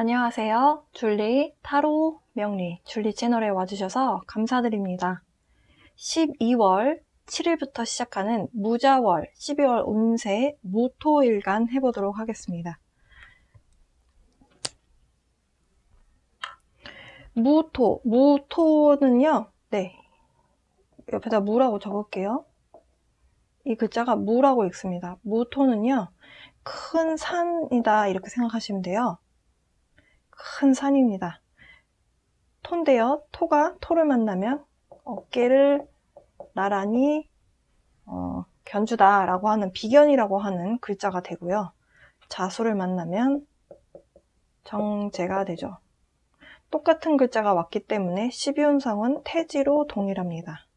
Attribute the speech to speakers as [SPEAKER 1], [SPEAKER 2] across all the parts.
[SPEAKER 1] 안녕하세요. 줄리 타로 명리 줄리 채널에 와주셔서 감사드립니다. 12월 7일부터 시작하는 무자월 12월 운세 무토일간 해보도록 하겠습니다. 무토는요, 옆에다 무라고 적을게요. 이 글자가 무라고 읽습니다. 무토는요, 큰 산이다 이렇게 생각하시면 돼요. 큰 산입니다. 토인데요, 토를 만나면 어깨를 나란히 견주다 라고 하는 비견이라고 하는 글자가 되고요. 자수를 만나면 정제가 되죠. 똑같은 글자가 왔기 때문에 12운성은 태지로 동일합니다.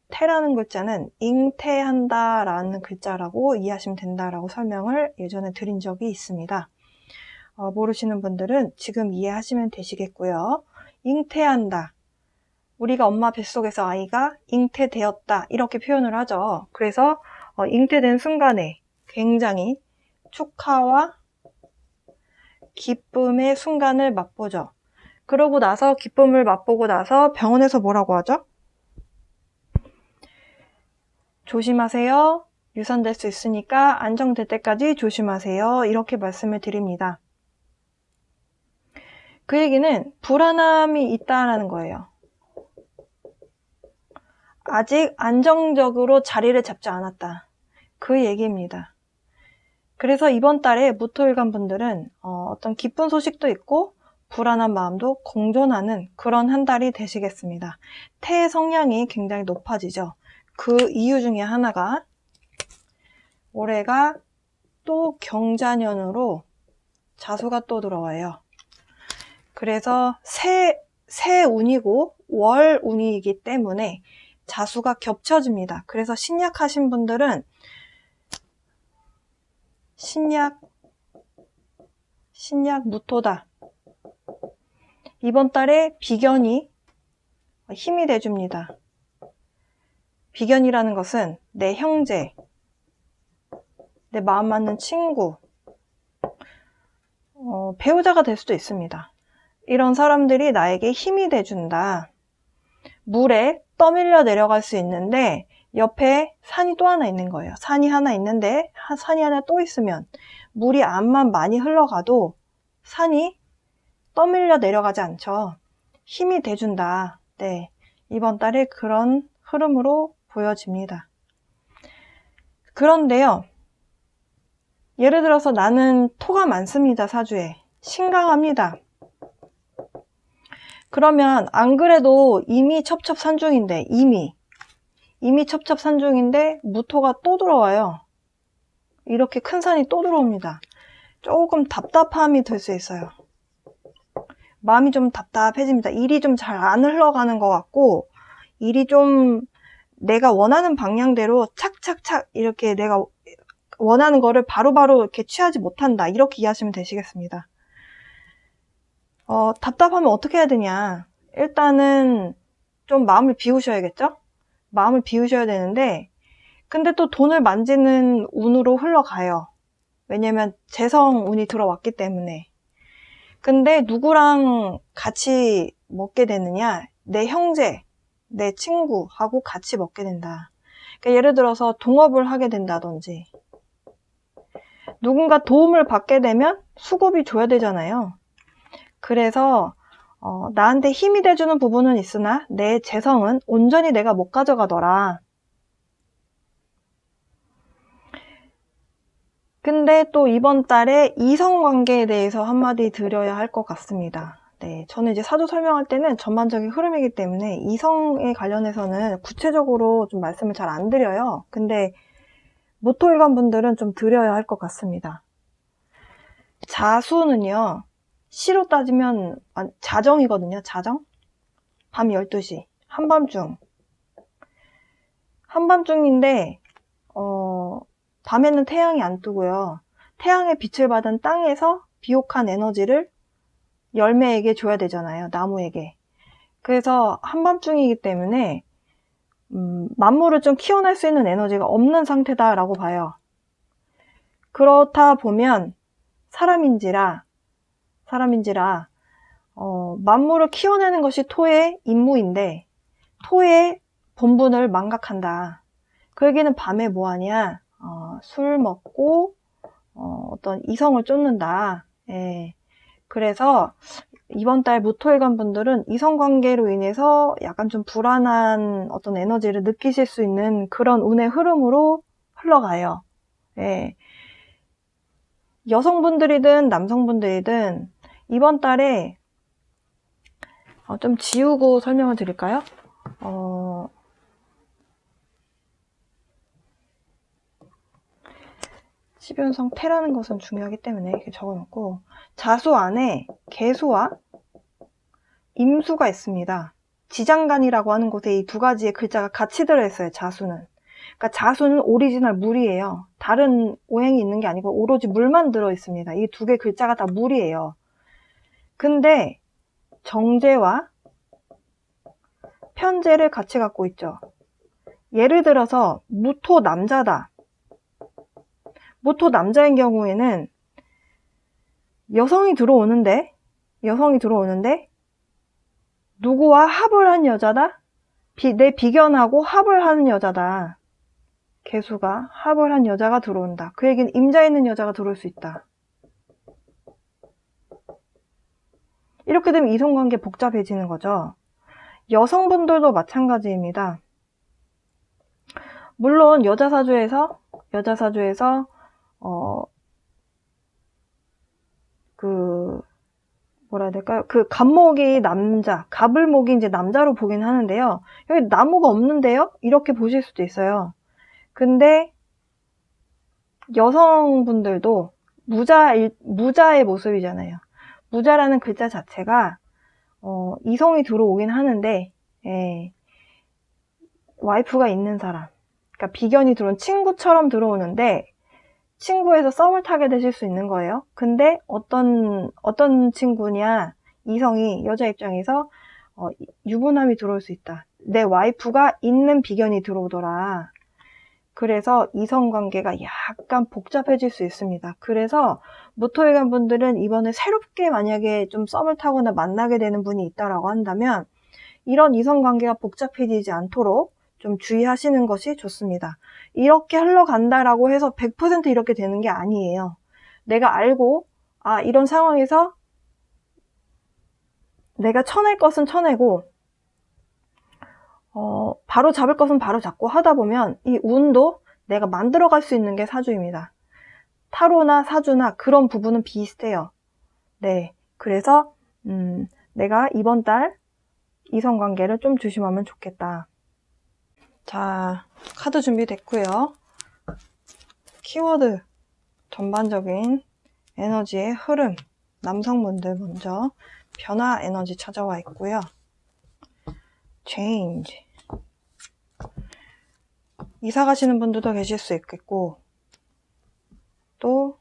[SPEAKER 1] 태라는 글자는 잉태한다 라는 글자라고 이해하시면 된다라고 설명을 예전에 드린 적이 있습니다. 모르시는 분들은 지금 이해하시면 되시겠고요. 잉태한다. 우리가 엄마 뱃속에서 아이가 잉태되었다 이렇게 표현을 하죠. 그래서 잉태된 순간에 굉장히 축하와 기쁨의 순간을 맛보죠. 그러고 나서 기쁨을 맛보고 나서 병원에서 뭐라고 하죠? 조심하세요. 유산될 수 있으니까 안정될 때까지 조심하세요. 이렇게 말씀을 드립니다. 그 얘기는 불안함이 있다라는 거예요. 아직 안정적으로 자리를 잡지 않았다. 그 얘기입니다. 그래서 이번 달에 무토일간 분들은 어떤 기쁜 소식도 있고 불안한 마음도 공존하는 그런 한 달이 되시겠습니다. 태의 성향이 굉장히 높아지죠. 그 이유 중에 하나가 올해가 또 경자년으로 자수가 또 들어와요. 그래서 새 운이고 월 운이기 때문에 자수가 겹쳐집니다. 그래서 신약하신 분들은 신약 무토다. 이번 달에 비견이 힘이 돼줍니다. 비견이라는 것은 내 형제, 내 마음 맞는 친구, 배우자가 될 수도 있습니다. 이런 사람들이 나에게 힘이 돼준다. 물에 떠밀려 내려갈 수 있는데 옆에 산이 또 하나 있는 거예요. 산이 하나 있는데 산이 하나 또 있으면 물이 암만 많이 흘러가도 산이 떠밀려 내려가지 않죠. 힘이 돼준다. 네, 이번 달에 그런 흐름으로 보여집니다. 그런데요, 예를 들어서 나는 토가 많습니다. 사주에. 신강합니다. 그러면 안 그래도 이미 첩첩산중인데 이미 첩첩산중인데 무토가 또 들어와요. 이렇게 큰 산이 또 들어옵니다. 조금 답답함이 될 수 있어요. 마음이 좀 답답해집니다. 일이 좀 잘 안 흘러가는 것 같고 일이 좀 내가 원하는 방향대로 착착착 이렇게 내가 원하는 거를 바로바로 이렇게 취하지 못한다. 이렇게 이해하시면 되시겠습니다. 답답하면 어떻게 해야 되냐. 일단은 좀 마음을 비우셔야겠죠? 마음을 비우셔야 되는데 근데 또 돈을 만지는 운으로 흘러가요. 왜냐면 재성 운이 들어왔기 때문에. 근데 누구랑 같이 먹게 되느냐? 내 형제, 내 친구하고 같이 먹게 된다. 그러니까 예를 들어서 동업을 하게 된다든지 누군가 도움을 받게 되면 수급이 줘야 되잖아요. 그래서 나한테 힘이 돼주는 부분은 있으나 내 재성은 온전히 내가 못 가져가더라. 근데 또 이번 달에 이성관계에 대해서 한마디 드려야 할 것 같습니다. 네, 저는 이제 사주 설명할 때는 전반적인 흐름이기 때문에 이성에 관련해서는 구체적으로 좀 말씀을 잘 안 드려요. 근데 무토일간 분들은 좀 드려야 할 것 같습니다. 자수는요, 시로 따지면 자정이거든요. 자정? 밤 12시. 한밤중인데 밤에는 태양이 안 뜨고요. 태양의 빛을 받은 땅에서 비옥한 에너지를 열매에게 줘야 되잖아요. 나무에게. 그래서 한밤중이기 때문에 만물을 좀 키워낼 수 있는 에너지가 없는 상태다라고 봐요. 그렇다 보면 사람인지라 사람인지라 만물을 키워내는 것이 토의 임무인데 토의 본분을 망각한다. 그 얘기는 밤에 뭐하냐? 술 먹고 어떤 이성을 쫓는다. 예. 그래서 이번 달 무토일간 분들은 이성관계로 인해서 약간 좀 불안한 어떤 에너지를 느끼실 수 있는 그런 운의 흐름으로 흘러가요. 예. 여성분들이든 남성분들이든 이번 달에 좀 지우고 설명을 드릴까요? 십연성 태라는 것은 중요하기 때문에 이렇게 적어놓고 자수 안에 개수와 임수가 있습니다. 지장간이라고 하는 곳에 이 두 가지의 글자가 같이 들어있어요. 자수는. 그러니까 자수는 오리지널 물이에요. 다른 오행이 있는 게 아니고 오로지 물만 들어있습니다. 이 두 개 글자가 다 물이에요. 근데 정제와 편제를 같이 갖고 있죠. 예를 들어서 무토 남자다. 무토 남자인 경우에는 여성이 들어오는데 누구와 합을 한 여자다? 내 비견하고 합을 하는 여자다. 개수가 합을 한 여자가 들어온다. 그 얘기는 임자 있는 여자가 들어올 수 있다. 이렇게 되면 이성관계 복잡해지는 거죠. 여성분들도 마찬가지입니다. 물론 여자사주에서 뭐라 해야 될까요? 그 갑목이 남자, 갑을목이 이제 남자로 보긴 하는데요. 여기 나무가 없는데요? 이렇게 보실 수도 있어요. 근데 여성분들도 무자의 모습이잖아요. 무자라는 글자 자체가 이성이 들어오긴 하는데 와이프가 있는 사람, 그러니까 비견이 들어온 친구처럼 들어오는데 친구에서 썸을 타게 되실 수 있는 거예요. 근데 어떤 친구냐, 이성이 여자 입장에서 유부남이 들어올 수 있다. 내 와이프가 있는 비견이 들어오더라. 그래서 이성관계가 약간 복잡해질 수 있습니다. 그래서 무토일간 분들은 이번에 새롭게 만약에 좀 썸을 타거나 만나게 되는 분이 있다라고 한다면 이런 이성관계가 복잡해지지 않도록 좀 주의하시는 것이 좋습니다. 이렇게 흘러간다라고 해서 100% 이렇게 되는 게 아니에요. 내가 알고 이런 상황에서 내가 쳐낼 것은 쳐내고 바로 잡을 것은 바로 잡고 하다 보면 이 운도 내가 만들어갈 수 있는 게 사주입니다. 타로나 사주나 그런 부분은 비슷해요. 네, 그래서 내가 이번 달 이성관계를 좀 조심하면 좋겠다. 자, 카드 준비됐고요. 키워드 전반적인 에너지의 흐름, 남성분들 먼저 변화 에너지 찾아와 있고요. change, 이사 가시는 분들도 계실 수 있겠고, 또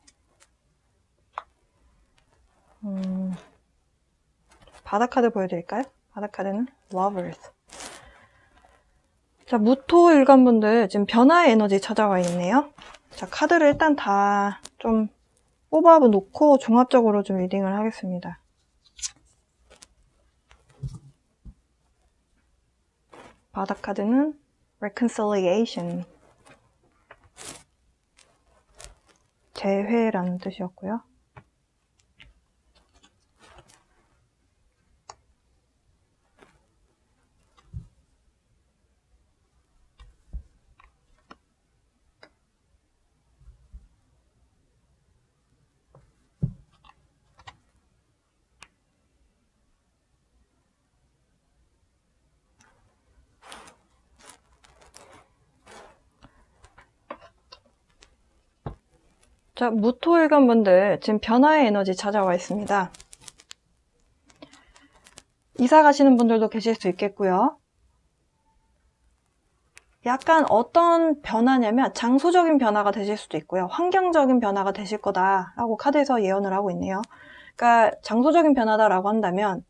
[SPEAKER 1] 바다 카드 보여드릴까요? 바다 카드는 lovers. 자, 무토일간 분들 지금 변화의 에너지 찾아와 있네요. 자, 카드를 일단 다 좀 뽑아 놓고 종합적으로 좀 리딩을 하겠습니다. 바다 카드는 reconciliation, 재회라는 뜻이었고요. 자, 무토일간 분들 지금 변화의 에너지 찾아와 있습니다. 이사 가시는 분들도 계실 수 있겠고요. 약간 어떤 변화냐면 장소적인 변화가 되실 수도 있고요. 환경적인 변화가 되실 거다라고 카드에서 예언을 하고 있네요. 그러니까 장소적인 변화다라고 한다면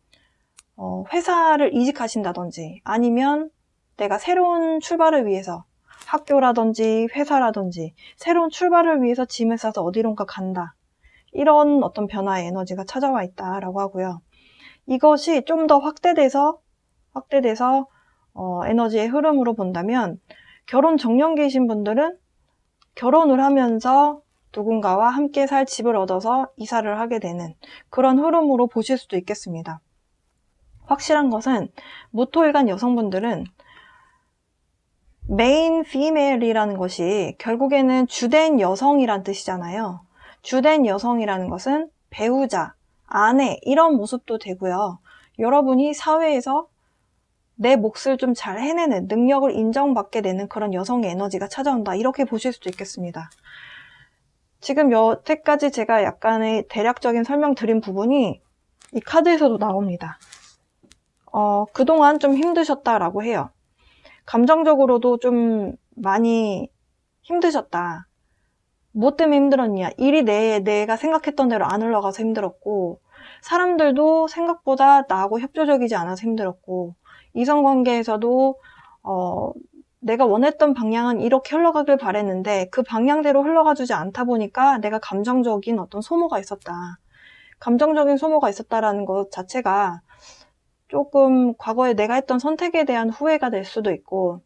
[SPEAKER 1] 회사를 이직하신다든지 아니면 내가 새로운 출발을 위해서 학교라든지 회사라든지 새로운 출발을 위해서 짐을 싸서 어디론가 간다. 이런 어떤 변화의 에너지가 찾아와 있다라고 하고요. 이것이 좀 더 확대돼서 에너지의 흐름으로 본다면 결혼 정년기이신 분들은 결혼을 하면서 누군가와 함께 살 집을 얻어서 이사를 하게 되는 그런 흐름으로 보실 수도 있겠습니다. 확실한 것은 무토일간 여성분들은 메인 피메일이라는 것이 결국에는 주된 여성이란 뜻이잖아요. 주된 여성이라는 것은 배우자, 아내 이런 모습도 되고요. 여러분이 사회에서 내 몫을 좀 잘 해내는 능력을 인정받게 되는 그런 여성의 에너지가 찾아온다. 이렇게 보실 수도 있겠습니다. 지금 여태까지 제가 약간의 대략적인 설명드린 부분이 이 카드에서도 나옵니다. 그동안 좀 힘드셨다라고 해요. 감정적으로도 좀 많이 힘드셨다. 뭐 때문에 힘들었냐? 일이 내가 생각했던 대로 안 흘러가서 힘들었고, 사람들도 생각보다 나하고 협조적이지 않아서 힘들었고, 이성관계에서도 내가 원했던 방향은 이렇게 흘러가길 바랬는데 그 방향대로 흘러가주지 않다 보니까 내가 감정적인 어떤 소모가 있었다. 감정적인 소모가 있었다라는 것 자체가 조금 과거에 내가 했던 선택에 대한 후회가 될 수도 있고,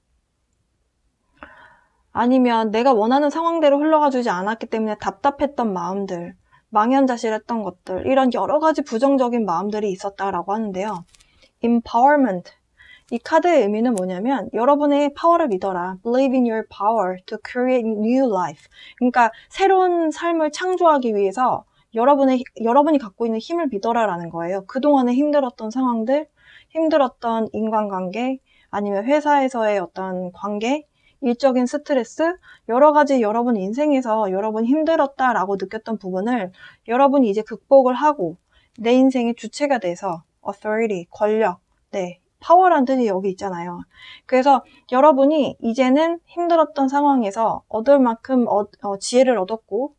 [SPEAKER 1] 아니면 내가 원하는 상황대로 흘러가주지 않았기 때문에 답답했던 마음들, 망연자실했던 것들, 이런 여러 가지 부정적인 마음들이 있었다라고 하는데요. Empowerment. 이 카드의 의미는 뭐냐면 여러분의 파워를 믿어라. Believe in your power to create new life. 그러니까 새로운 삶을 창조하기 위해서 여러분이 갖고 있는 힘을 믿어라라는 거예요. 그동안에 힘들었던 상황들, 힘들었던 인간관계, 아니면 회사에서의 어떤 관계, 일적인 스트레스, 여러 가지 여러분 인생에서 여러분이 힘들었다라고 느꼈던 부분을 여러분이 이제 극복을 하고 내 인생의 주체가 돼서 authority, 권력, 네, 파워란 뜻이 여기 있잖아요. 그래서 여러분이 이제는 힘들었던 상황에서 얻을 만큼 지혜를 얻었고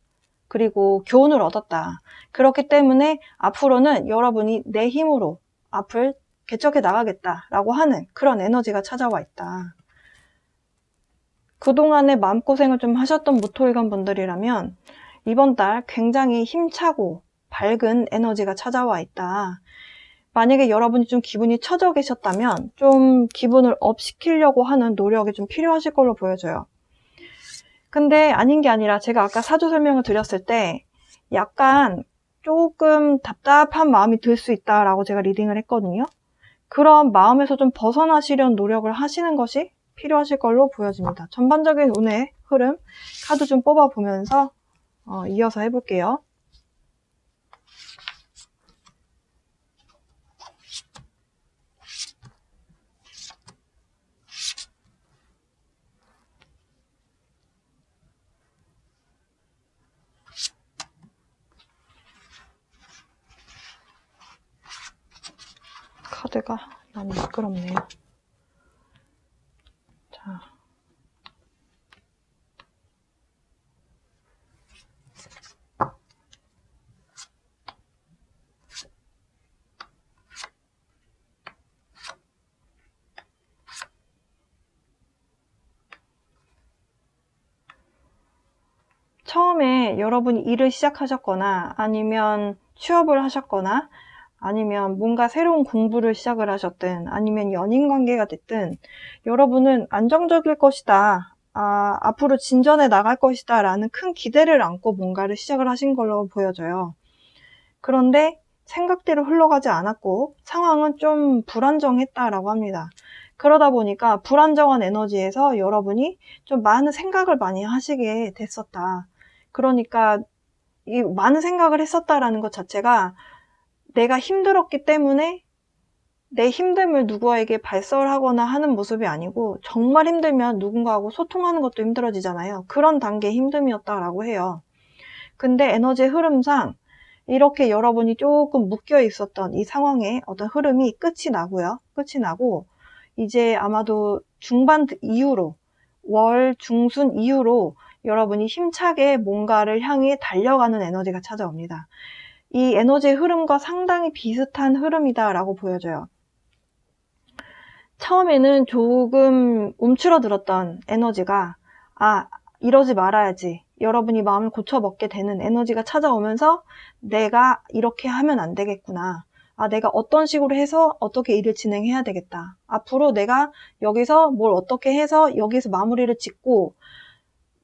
[SPEAKER 1] 그리고 교훈을 얻었다. 그렇기 때문에 앞으로는 여러분이 내 힘으로 앞을 개척해 나가겠다라고 하는 그런 에너지가 찾아와 있다. 그동안에 마음고생을 좀 하셨던 무토일간 분들이라면 이번 달 굉장히 힘차고 밝은 에너지가 찾아와 있다. 만약에 여러분이 좀 기분이 처져 계셨다면 좀 기분을 업 시키려고 하는 노력이 좀 필요하실 걸로 보여져요. 근데 아닌 게 아니라 제가 아까 사주 설명을 드렸을 때 약간 조금 답답한 마음이 들 수 있다라고 제가 리딩을 했거든요. 그런 마음에서 좀 벗어나시려는 노력을 하시는 것이 필요하실 걸로 보여집니다. 전반적인 운의 흐름 카드 좀 뽑아보면서 이어서 해볼게요. 카드가 많이 미끄럽네요. 자. 처음에 여러분이 일을 시작하셨거나 아니면 취업을 하셨거나 아니면 뭔가 새로운 공부를 시작을 하셨든 아니면 연인관계가 됐든 여러분은 안정적일 것이다. 앞으로 진전해 나갈 것이다 라는 큰 기대를 안고 뭔가를 시작을 하신 걸로 보여져요. 그런데 생각대로 흘러가지 않았고 상황은 좀 불안정했다라고 합니다. 그러다 보니까 불안정한 에너지에서 여러분이 좀 많은 생각을 많이 하시게 됐었다. 그러니까 이 많은 생각을 했었다라는 것 자체가 내가 힘들었기 때문에 내 힘듦을 누구에게 발설하거나 하는 모습이 아니고 정말 힘들면 누군가하고 소통하는 것도 힘들어지잖아요. 그런 단계의 힘듦이었다라고 해요. 근데 에너지의 흐름상 이렇게 여러분이 조금 묶여 있었던 이 상황의 어떤 흐름이 끝이 나고요. 끝이 나고 이제 아마도 중반 이후로 월 중순 이후로 여러분이 힘차게 뭔가를 향해 달려가는 에너지가 찾아옵니다. 이 에너지의 흐름과 상당히 비슷한 흐름이다라고 보여져요. 처음에는 조금 움츠러들었던 에너지가 이러지 말아야지. 여러분이 마음을 고쳐먹게 되는 에너지가 찾아오면서 내가 이렇게 하면 안 되겠구나. 아, 내가 어떤 식으로 해서 어떻게 일을 진행해야 되겠다. 앞으로 내가 여기서 뭘 어떻게 해서 여기서 마무리를 짓고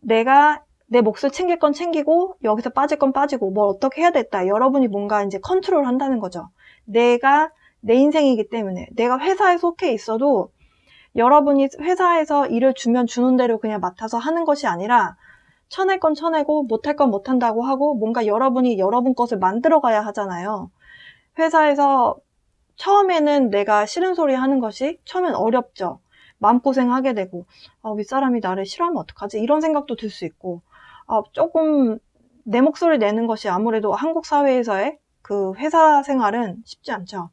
[SPEAKER 1] 내가 내 몫을 챙길 건 챙기고 여기서 빠질 건 빠지고 뭘 어떻게 해야 됐다. 여러분이 뭔가 이제 컨트롤 한다는 거죠. 내가 내 인생이기 때문에 내가 회사에 속해 있어도 여러분이 회사에서 일을 주면 주는 대로 그냥 맡아서 하는 것이 아니라 쳐낼 건 쳐내고 못할 건 못한다고 하고 뭔가 여러분이 여러분 것을 만들어 가야 하잖아요. 회사에서 처음에는 내가 싫은 소리 하는 것이 처음엔 어렵죠. 마음고생하게 되고 윗사람이 나를 싫어하면 어떡하지? 이런 생각도 들 수 있고 조금 내 목소리 내는 것이 아무래도 한국 사회에서의 그 회사 생활은 쉽지 않죠.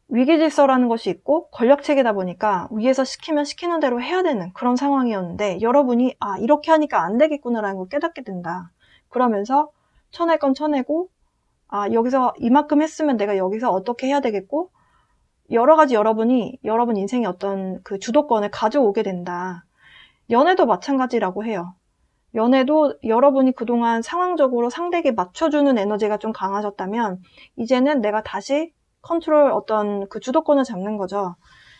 [SPEAKER 1] 위기질서라는 것이 있고 권력체계다 보니까 위에서 시키면 시키는 대로 해야 되는 그런 상황이었는데 여러분이 이렇게 하니까 안 되겠구나라는 걸 깨닫게 된다. 그러면서 쳐낼 건 쳐내고 여기서 이만큼 했으면 내가 여기서 어떻게 해야 되겠고 여러 가지 여러분이 여러분 인생의 어떤 그 주도권을 가져오게 된다. 연애도 마찬가지라고 해요. 연애도 여러분이 그동안 상황적으로 상대에게 맞춰주는 에너지가 좀 강하셨다면 이제는 내가 다시 컨트롤 어떤 그 주도권을 잡는 거죠.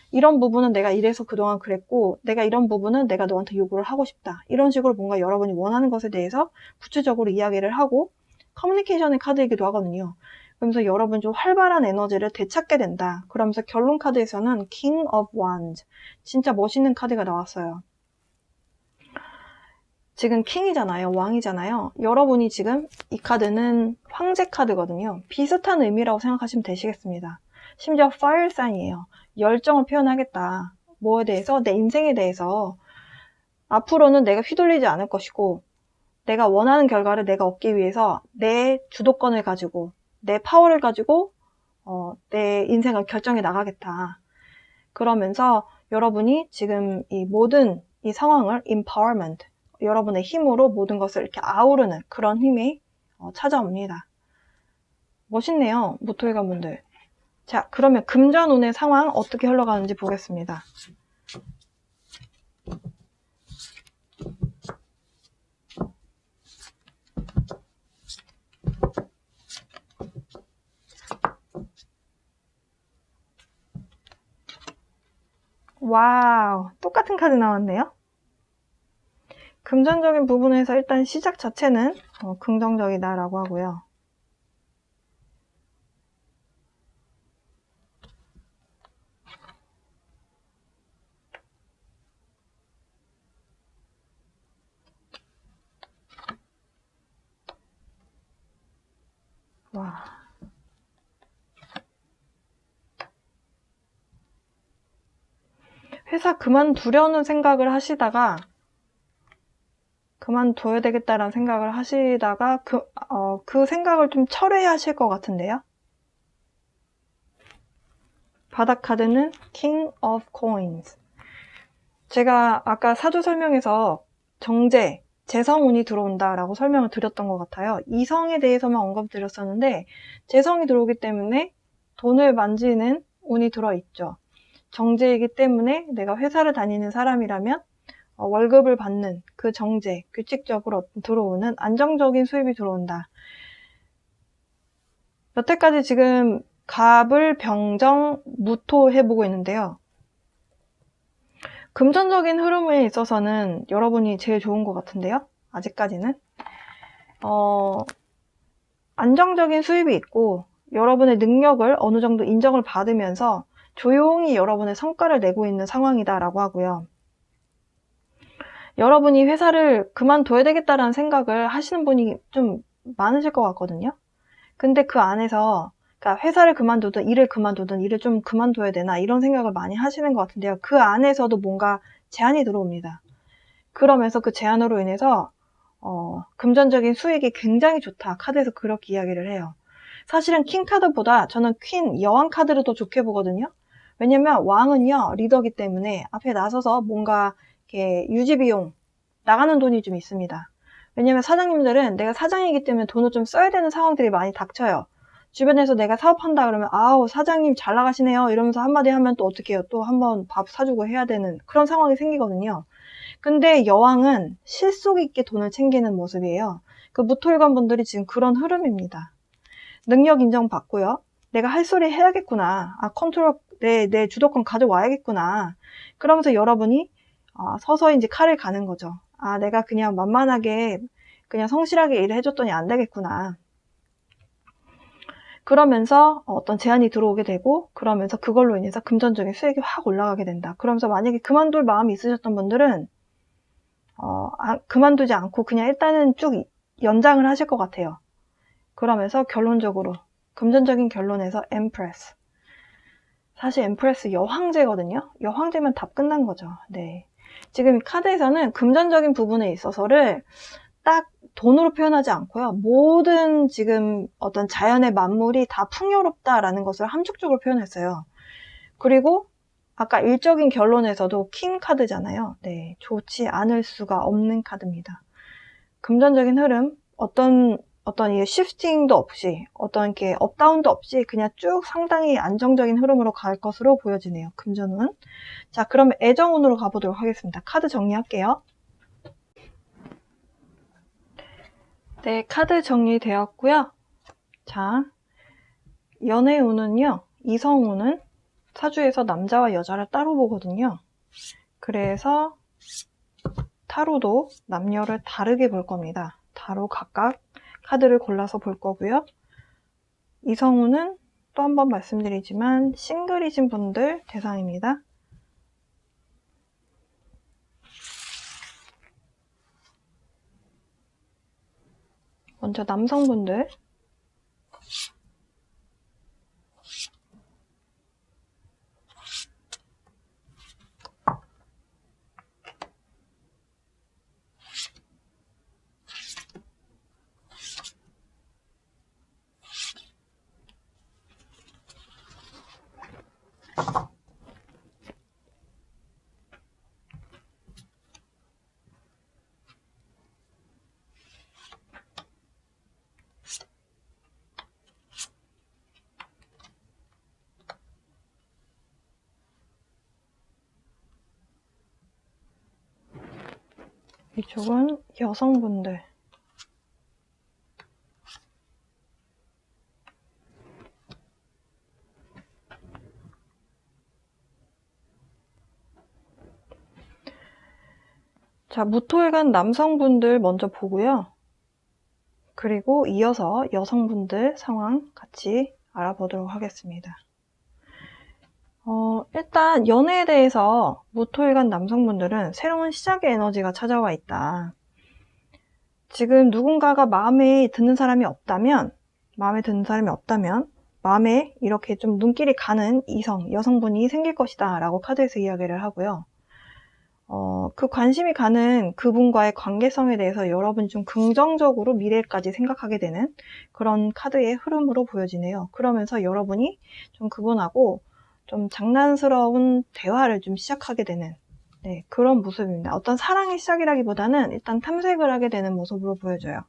[SPEAKER 1] 이런 부분은 내가 이래서 그동안 그랬고 내가 이런 부분은 내가 너한테 요구를 하고 싶다. 이런 식으로 뭔가 여러분이 원하는 것에 대해서 구체적으로 이야기를 하고 커뮤니케이션의 카드이기도 하거든요. 그러면서 여러분 좀 활발한 에너지를 되찾게 된다. 그러면서 결론 카드에서는 King of Wands. 진짜 멋있는 카드가 나왔어요. 지금 킹이잖아요. 왕이잖아요. 여러분이 지금 이 카드는 황제 카드거든요. 비슷한 의미라고 생각하시면 되시겠습니다. 심지어 fire sign이에요. 열정을 표현하겠다. 뭐에 대해서? 내 인생에 대해서. 앞으로는 내가 휘둘리지 않을 것이고 내가 원하는 결과를 내가 얻기 위해서 내 주도권을 가지고 내 파워를 가지고 내 인생을 결정해 나가겠다. 그러면서 여러분이 지금 이 모든 이 상황을 empowerment, 여러분의 힘으로 모든 것을 이렇게 아우르는 그런 힘이 찾아옵니다. 멋있네요. 모토의 가문들. 자, 그러면 금전운의 상황 어떻게 흘러가는지 보겠습니다. 와우, 똑같은 카드 나왔네요. 금전적인 부분에서 일단 시작 자체는 긍정적이다라고 하고요. 와. 회사 그만두려는 생각을 하시다가 그만둬야 되겠다라는 생각을 하시다가 그 생각을 좀 철회하실 것 같은데요. 바닥 카드는 King of Coins. 제가 아까 사주 설명에서 정제, 재성운이 들어온다라고 설명을 드렸던 것 같아요. 이성에 대해서만 언급드렸었는데 재성이 들어오기 때문에 돈을 만지는 운이 들어있죠. 정제이기 때문에 내가 회사를 다니는 사람이라면 월급을 받는 그 정제, 규칙적으로 들어오는 안정적인 수입이 들어온다. 여태까지 지금 갑을 병정, 무토 해보고 있는데요. 금전적인 흐름에 있어서는 여러분이 제일 좋은 것 같은데요. 아직까지는. 안정적인 수입이 있고 여러분의 능력을 어느 정도 인정을 받으면서 조용히 여러분의 성과를 내고 있는 상황이다라고 하고요. 여러분이 회사를 그만둬야 되겠다라는 생각을 하시는 분이 좀 많으실 것 같거든요. 근데 그 안에서 그러니까 회사를 그만두든 일을 그만두든 일을 좀 그만둬야 되나 이런 생각을 많이 하시는 것 같은데요. 그 안에서도 뭔가 제한이 들어옵니다. 그러면서 그 제한으로 인해서 금전적인 수익이 굉장히 좋다. 카드에서 그렇게 이야기를 해요. 사실은 킹 카드보다 저는 퀸, 여왕 카드를 더 좋게 보거든요. 왜냐면 왕은요 리더기 때문에 앞에 나서서 뭔가 이렇게 유지비용 나가는 돈이 좀 있습니다. 왜냐면 사장님들은 내가 사장이기 때문에 돈을 좀 써야 되는 상황들이 많이 닥쳐요. 주변에서 내가 사업한다 그러면 아우 사장님 잘 나가시네요 이러면서 한마디 하면 또 어떻게 해요? 또 한번 밥 사주고 해야 되는 그런 상황이 생기거든요. 근데 여왕은 실속 있게 돈을 챙기는 모습이에요. 그 무토일관 분들이 지금 그런 흐름입니다. 능력 인정받고요. 내가 할 소리 해야겠구나. 컨트롤, 내 주도권 가져와야겠구나. 그러면서 여러분이 서서히 이제 칼을 가는 거죠. 내가 그냥 만만하게 그냥 성실하게 일을 해줬더니 안 되겠구나. 그러면서 어떤 제안이 들어오게 되고, 그러면서 그걸로 인해서 금전적인 수익이 확 올라가게 된다. 그러면서 만약에 그만둘 마음이 있으셨던 분들은 그만두지 않고 그냥 일단은 쭉 연장을 하실 것 같아요. 그러면서 결론적으로 금전적인 결론에서 엠프레스. 사실 엠프레스 여황제거든요. 여황제면 답 끝난 거죠. 네. 지금 카드에서는 금전적인 부분에 있어서를 딱 돈으로 표현하지 않고요. 모든 지금 어떤 자연의 만물이 다 풍요롭다라는 것을 함축적으로 표현했어요. 그리고 아까 일적인 결론에서도 킹 카드잖아요. 네, 좋지 않을 수가 없는 카드입니다. 금전적인 흐름, 어떤 이 시프팅도 없이, 어떤 이렇게 업다운도 없이 그냥 쭉 상당히 안정적인 흐름으로 갈 것으로 보여지네요. 금전운. 자, 그러면 애정운으로 가보도록 하겠습니다. 카드 정리할게요. 네, 카드 정리되었고요. 자, 연애운은요, 이성운은 사주에서 남자와 여자를 따로 보거든요. 그래서 타로도 남녀를 다르게 볼 겁니다. 타로 각각 카드를 골라서 볼 거고요. 이성운은 또 한 번 말씀드리지만 싱글이신 분들 대상입니다. 먼저 남성분들. 이쪽은 여성분들. 자, 무토일간 남성분들 먼저 보고요. 그리고 이어서 여성분들 상황 같이 알아보도록 하겠습니다. 일단 연애에 대해서 무토일간 남성분들은 새로운 시작의 에너지가 찾아와 있다. 지금 누군가가 마음에 드는 사람이 없다면, 마음에 이렇게 좀 눈길이 가는 여성분이 생길 것이다 라고 카드에서 이야기를 하고요. 그 관심이 가는 그분과의 관계성에 대해서 여러분이 좀 긍정적으로 미래까지 생각하게 되는 그런 카드의 흐름으로 보여지네요. 그러면서 여러분이 좀 그분하고 좀 장난스러운 대화를 좀 시작하게 되는 그런 모습입니다. 어떤 사랑의 시작이라기보다는 일단 탐색을 하게 되는 모습으로 보여져요.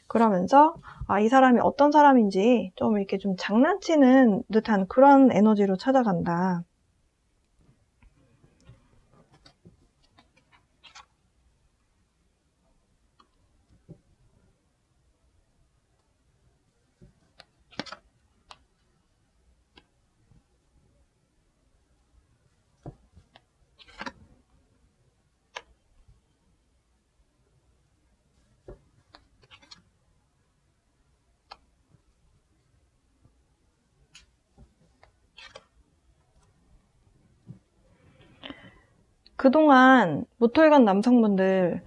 [SPEAKER 1] 그러면서 이 사람이 어떤 사람인지 좀 이렇게 좀 장난치는 듯한 그런 에너지로 찾아간다. 그동안 무토일간 남성분들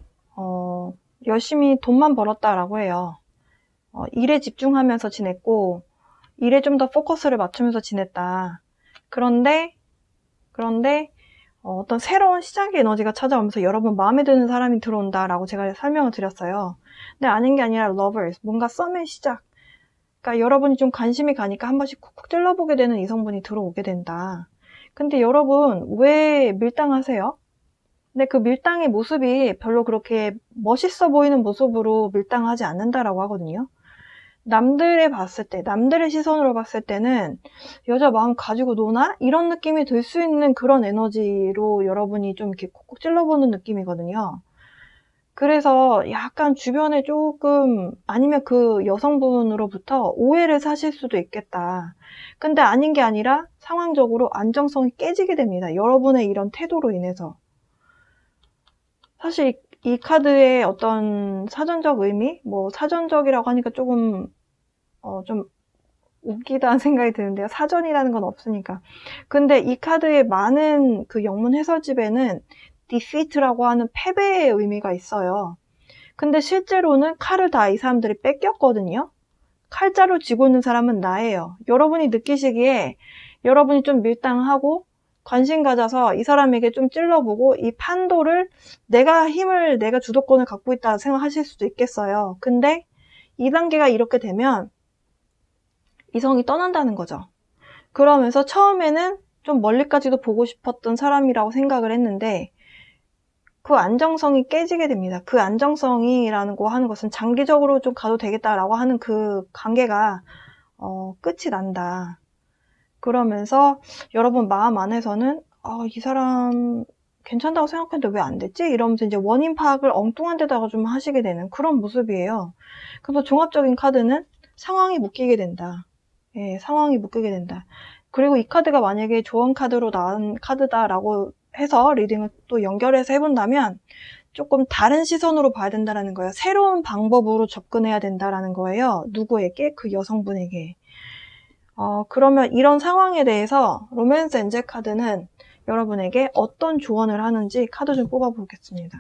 [SPEAKER 1] 열심히 돈만 벌었다라고 해요. 일에 집중하면서 지냈고 일에 좀 더 포커스를 맞추면서 지냈다. 그런데 어떤 새로운 시작의 에너지가 찾아오면서 여러분 마음에 드는 사람이 들어온다라고 제가 설명을 드렸어요. 근데 아닌 게 아니라 lovers, 뭔가 썸의 시작. 그러니까 여러분이 좀 관심이 가니까 한 번씩 쿡쿡 찔러보게 되는 이성분이 들어오게 된다. 근데 여러분 왜 밀당하세요? 근데 그 밀당의 모습이 별로 그렇게 멋있어 보이는 모습으로 밀당하지 않는다라고 하거든요. 남들의 봤을 때, 남들의 시선으로 봤을 때는 여자 마음 가지고 노나? 이런 느낌이 들 수 있는 그런 에너지로 여러분이 좀 이렇게 콕콕 찔러보는 느낌이거든요. 그래서 약간 주변에 조금, 아니면 그 여성분으로부터 오해를 사실 수도 있겠다. 근데 아닌 게 아니라 상황적으로 안정성이 깨지게 됩니다. 여러분의 이런 태도로 인해서. 사실 이 카드의 어떤 사전적 의미? 뭐 사전적이라고 하니까 조금 좀 웃기다는 생각이 드는데요. 사전이라는 건 없으니까. 근데 이 카드의 많은 그 영문 해설집에는 defeat라고 하는 패배의 의미가 있어요. 근데 실제로는 칼을 다 이 사람들이 뺏겼거든요. 칼자루 쥐고 있는 사람은 나예요. 여러분이 느끼시기에 여러분이 좀 밀당하고 관심 가져서 이 사람에게 좀 찔러보고 이 판도를 내가 주도권을 갖고 있다 생각하실 수도 있겠어요. 근데 2단계가 이렇게 되면 이성이 떠난다는 거죠. 그러면서 처음에는 좀 멀리까지도 보고 싶었던 사람이라고 생각을 했는데 그 안정성이 깨지게 됩니다. 그 안정성이라는 거 하는 것은 장기적으로 좀 가도 되겠다라고 하는 그 관계가 끝이 난다. 그러면서 여러분 마음 안에서는 이 사람 괜찮다고 생각했는데 왜 안 됐지? 이러면서 이제 원인 파악을 엉뚱한 데다가 좀 하시게 되는 그런 모습이에요. 그래서 종합적인 카드는 상황이 묶이게 된다. 예, 상황이 묶이게 된다. 그리고 이 카드가 만약에 조언 카드로 나온 카드다라고 해서 리딩을 또 연결해서 해본다면 조금 다른 시선으로 봐야 된다는 거예요. 새로운 방법으로 접근해야 된다는 거예요. 누구에게? 그 여성분에게. 그러면 이런 상황에 대해서 로맨스 엔젤 카드는 여러분에게 어떤 조언을 하는지 카드 좀 뽑아보겠습니다.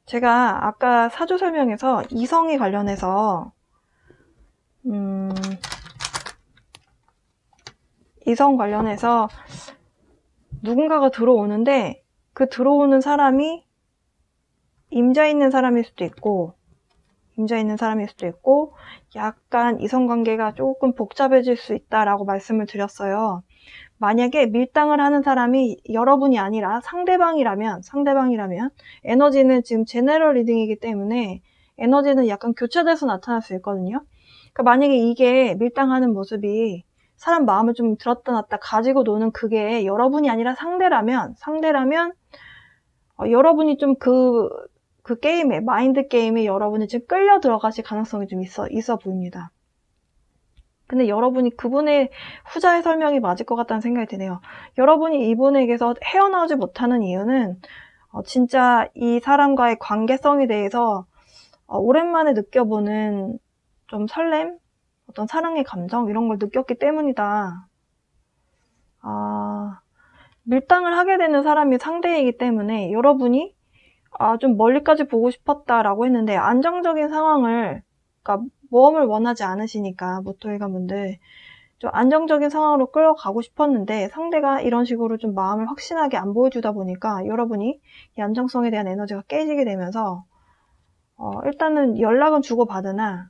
[SPEAKER 1] 제가 아까 사주 설명에서 이성에 관련해서 이성 관련해서 누군가가 들어오는데 그 들어오는 사람이 임자 있는 사람일 수도 있고 약간 이성관계가 조금 복잡해질 수 있다라고 말씀을 드렸어요. 만약에 밀당을 하는 사람이 여러분이 아니라 상대방이라면 에너지는 지금 제너럴 리딩이기 때문에 에너지는 약간 교차돼서 나타날 수 있거든요. 그러니까 만약에 이게 밀당하는 모습이 사람 마음을 좀 들었다 놨다 가지고 노는 그게 여러분이 아니라 상대라면 여러분이 좀 그 게임에, 마인드 게임에 여러분이 지금 끌려 들어가실 가능성이 좀 있어 보입니다. 근데 여러분이 그분의 후자의 설명이 맞을 것 같다는 생각이 드네요. 여러분이 이분에게서 헤어나오지 못하는 이유는 진짜 이 사람과의 관계성에 대해서 오랜만에 느껴보는 좀 설렘? 어떤 사랑의 감정? 이런 걸 느꼈기 때문이다. 밀당을 하게 되는 사람이 상대이기 때문에 여러분이 좀 멀리까지 보고 싶었다라고 했는데 안정적인 상황을, 그러니까 모험을 원하지 않으시니까 모토일관분들 좀 안정적인 상황으로 끌어가고 싶었는데 상대가 이런 식으로 좀 마음을 확신하게 안 보여주다 보니까 여러분이 이 안정성에 대한 에너지가 깨지게 되면서 일단은 연락은 주고받으나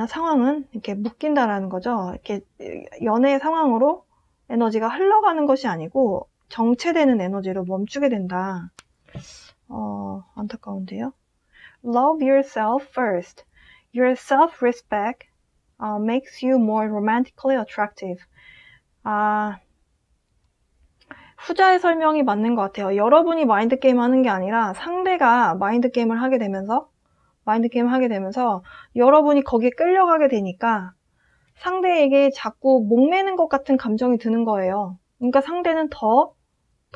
[SPEAKER 1] 상황은 이렇게 묶인다라는 거죠. 이렇게 연애의 상황으로 에너지가 흘러가는 것이 아니고 정체되는 에너지로 멈추게 된다. 안타까운데요. Love yourself first. Your self-respect makes you more romantically attractive. 후자의 설명이 맞는 것 같아요. 여러분이 마인드 게임 하는 게 아니라 상대가 마인드 게임을 하게 되면서 여러분이 거기에 끌려가게 되니까 상대에게 자꾸 목매는 것 같은 감정이 드는 거예요. 그러니까 상대는 더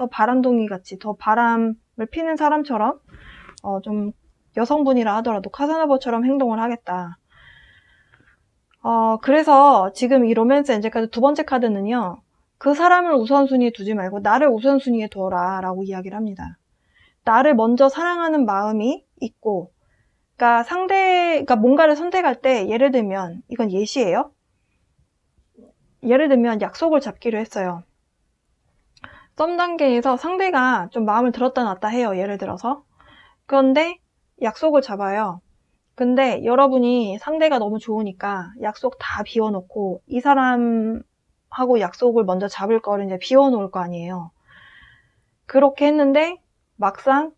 [SPEAKER 1] 바람둥이 같이, 더 바람을 피는 사람처럼 좀 여성분이라 하더라도 카사노바처럼 행동을 하겠다. 그래서 지금 이 로맨스 엔젤 카드 두 번째 카드는요. 그 사람을 우선순위에 두지 말고 나를 우선순위에 둬라 라고 이야기를 합니다. 나를 먼저 사랑하는 마음이 있고, 그러니까 뭔가를 선택할 때 예를 들면 이건 예시예요. 예를 들면 약속을 잡기로 했어요. 썸 단계에서 상대가 좀 마음을 들었다 놨다 해요. 예를 들어서. 그런데 약속을 잡아요. 근데 여러분이 상대가 너무 좋으니까 약속 다 비워놓고 이 사람하고 약속을 먼저 잡을 거를 이제 비워놓을 거 아니에요. 그렇게 했는데 막상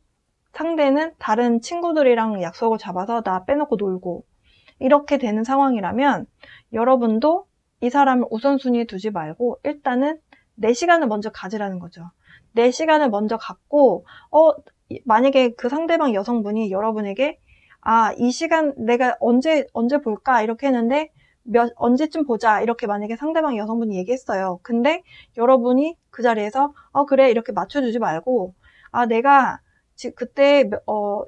[SPEAKER 1] 상대는 다른 친구들이랑 약속을 잡아서 나 빼놓고 놀고 이렇게 되는 상황이라면 여러분도 이 사람을 우선순위에 두지 말고 일단은 내 시간을 먼저 가지라는 거죠. 내 시간을 먼저 갖고 만약에 그 상대방 여성분이 여러분에게 이 시간 내가 언제 볼까 이렇게 했는데 언제쯤 보자 이렇게 만약에 상대방 여성분이 얘기했어요. 근데 여러분이 그 자리에서 그래 이렇게 맞춰주지 말고 내가 그때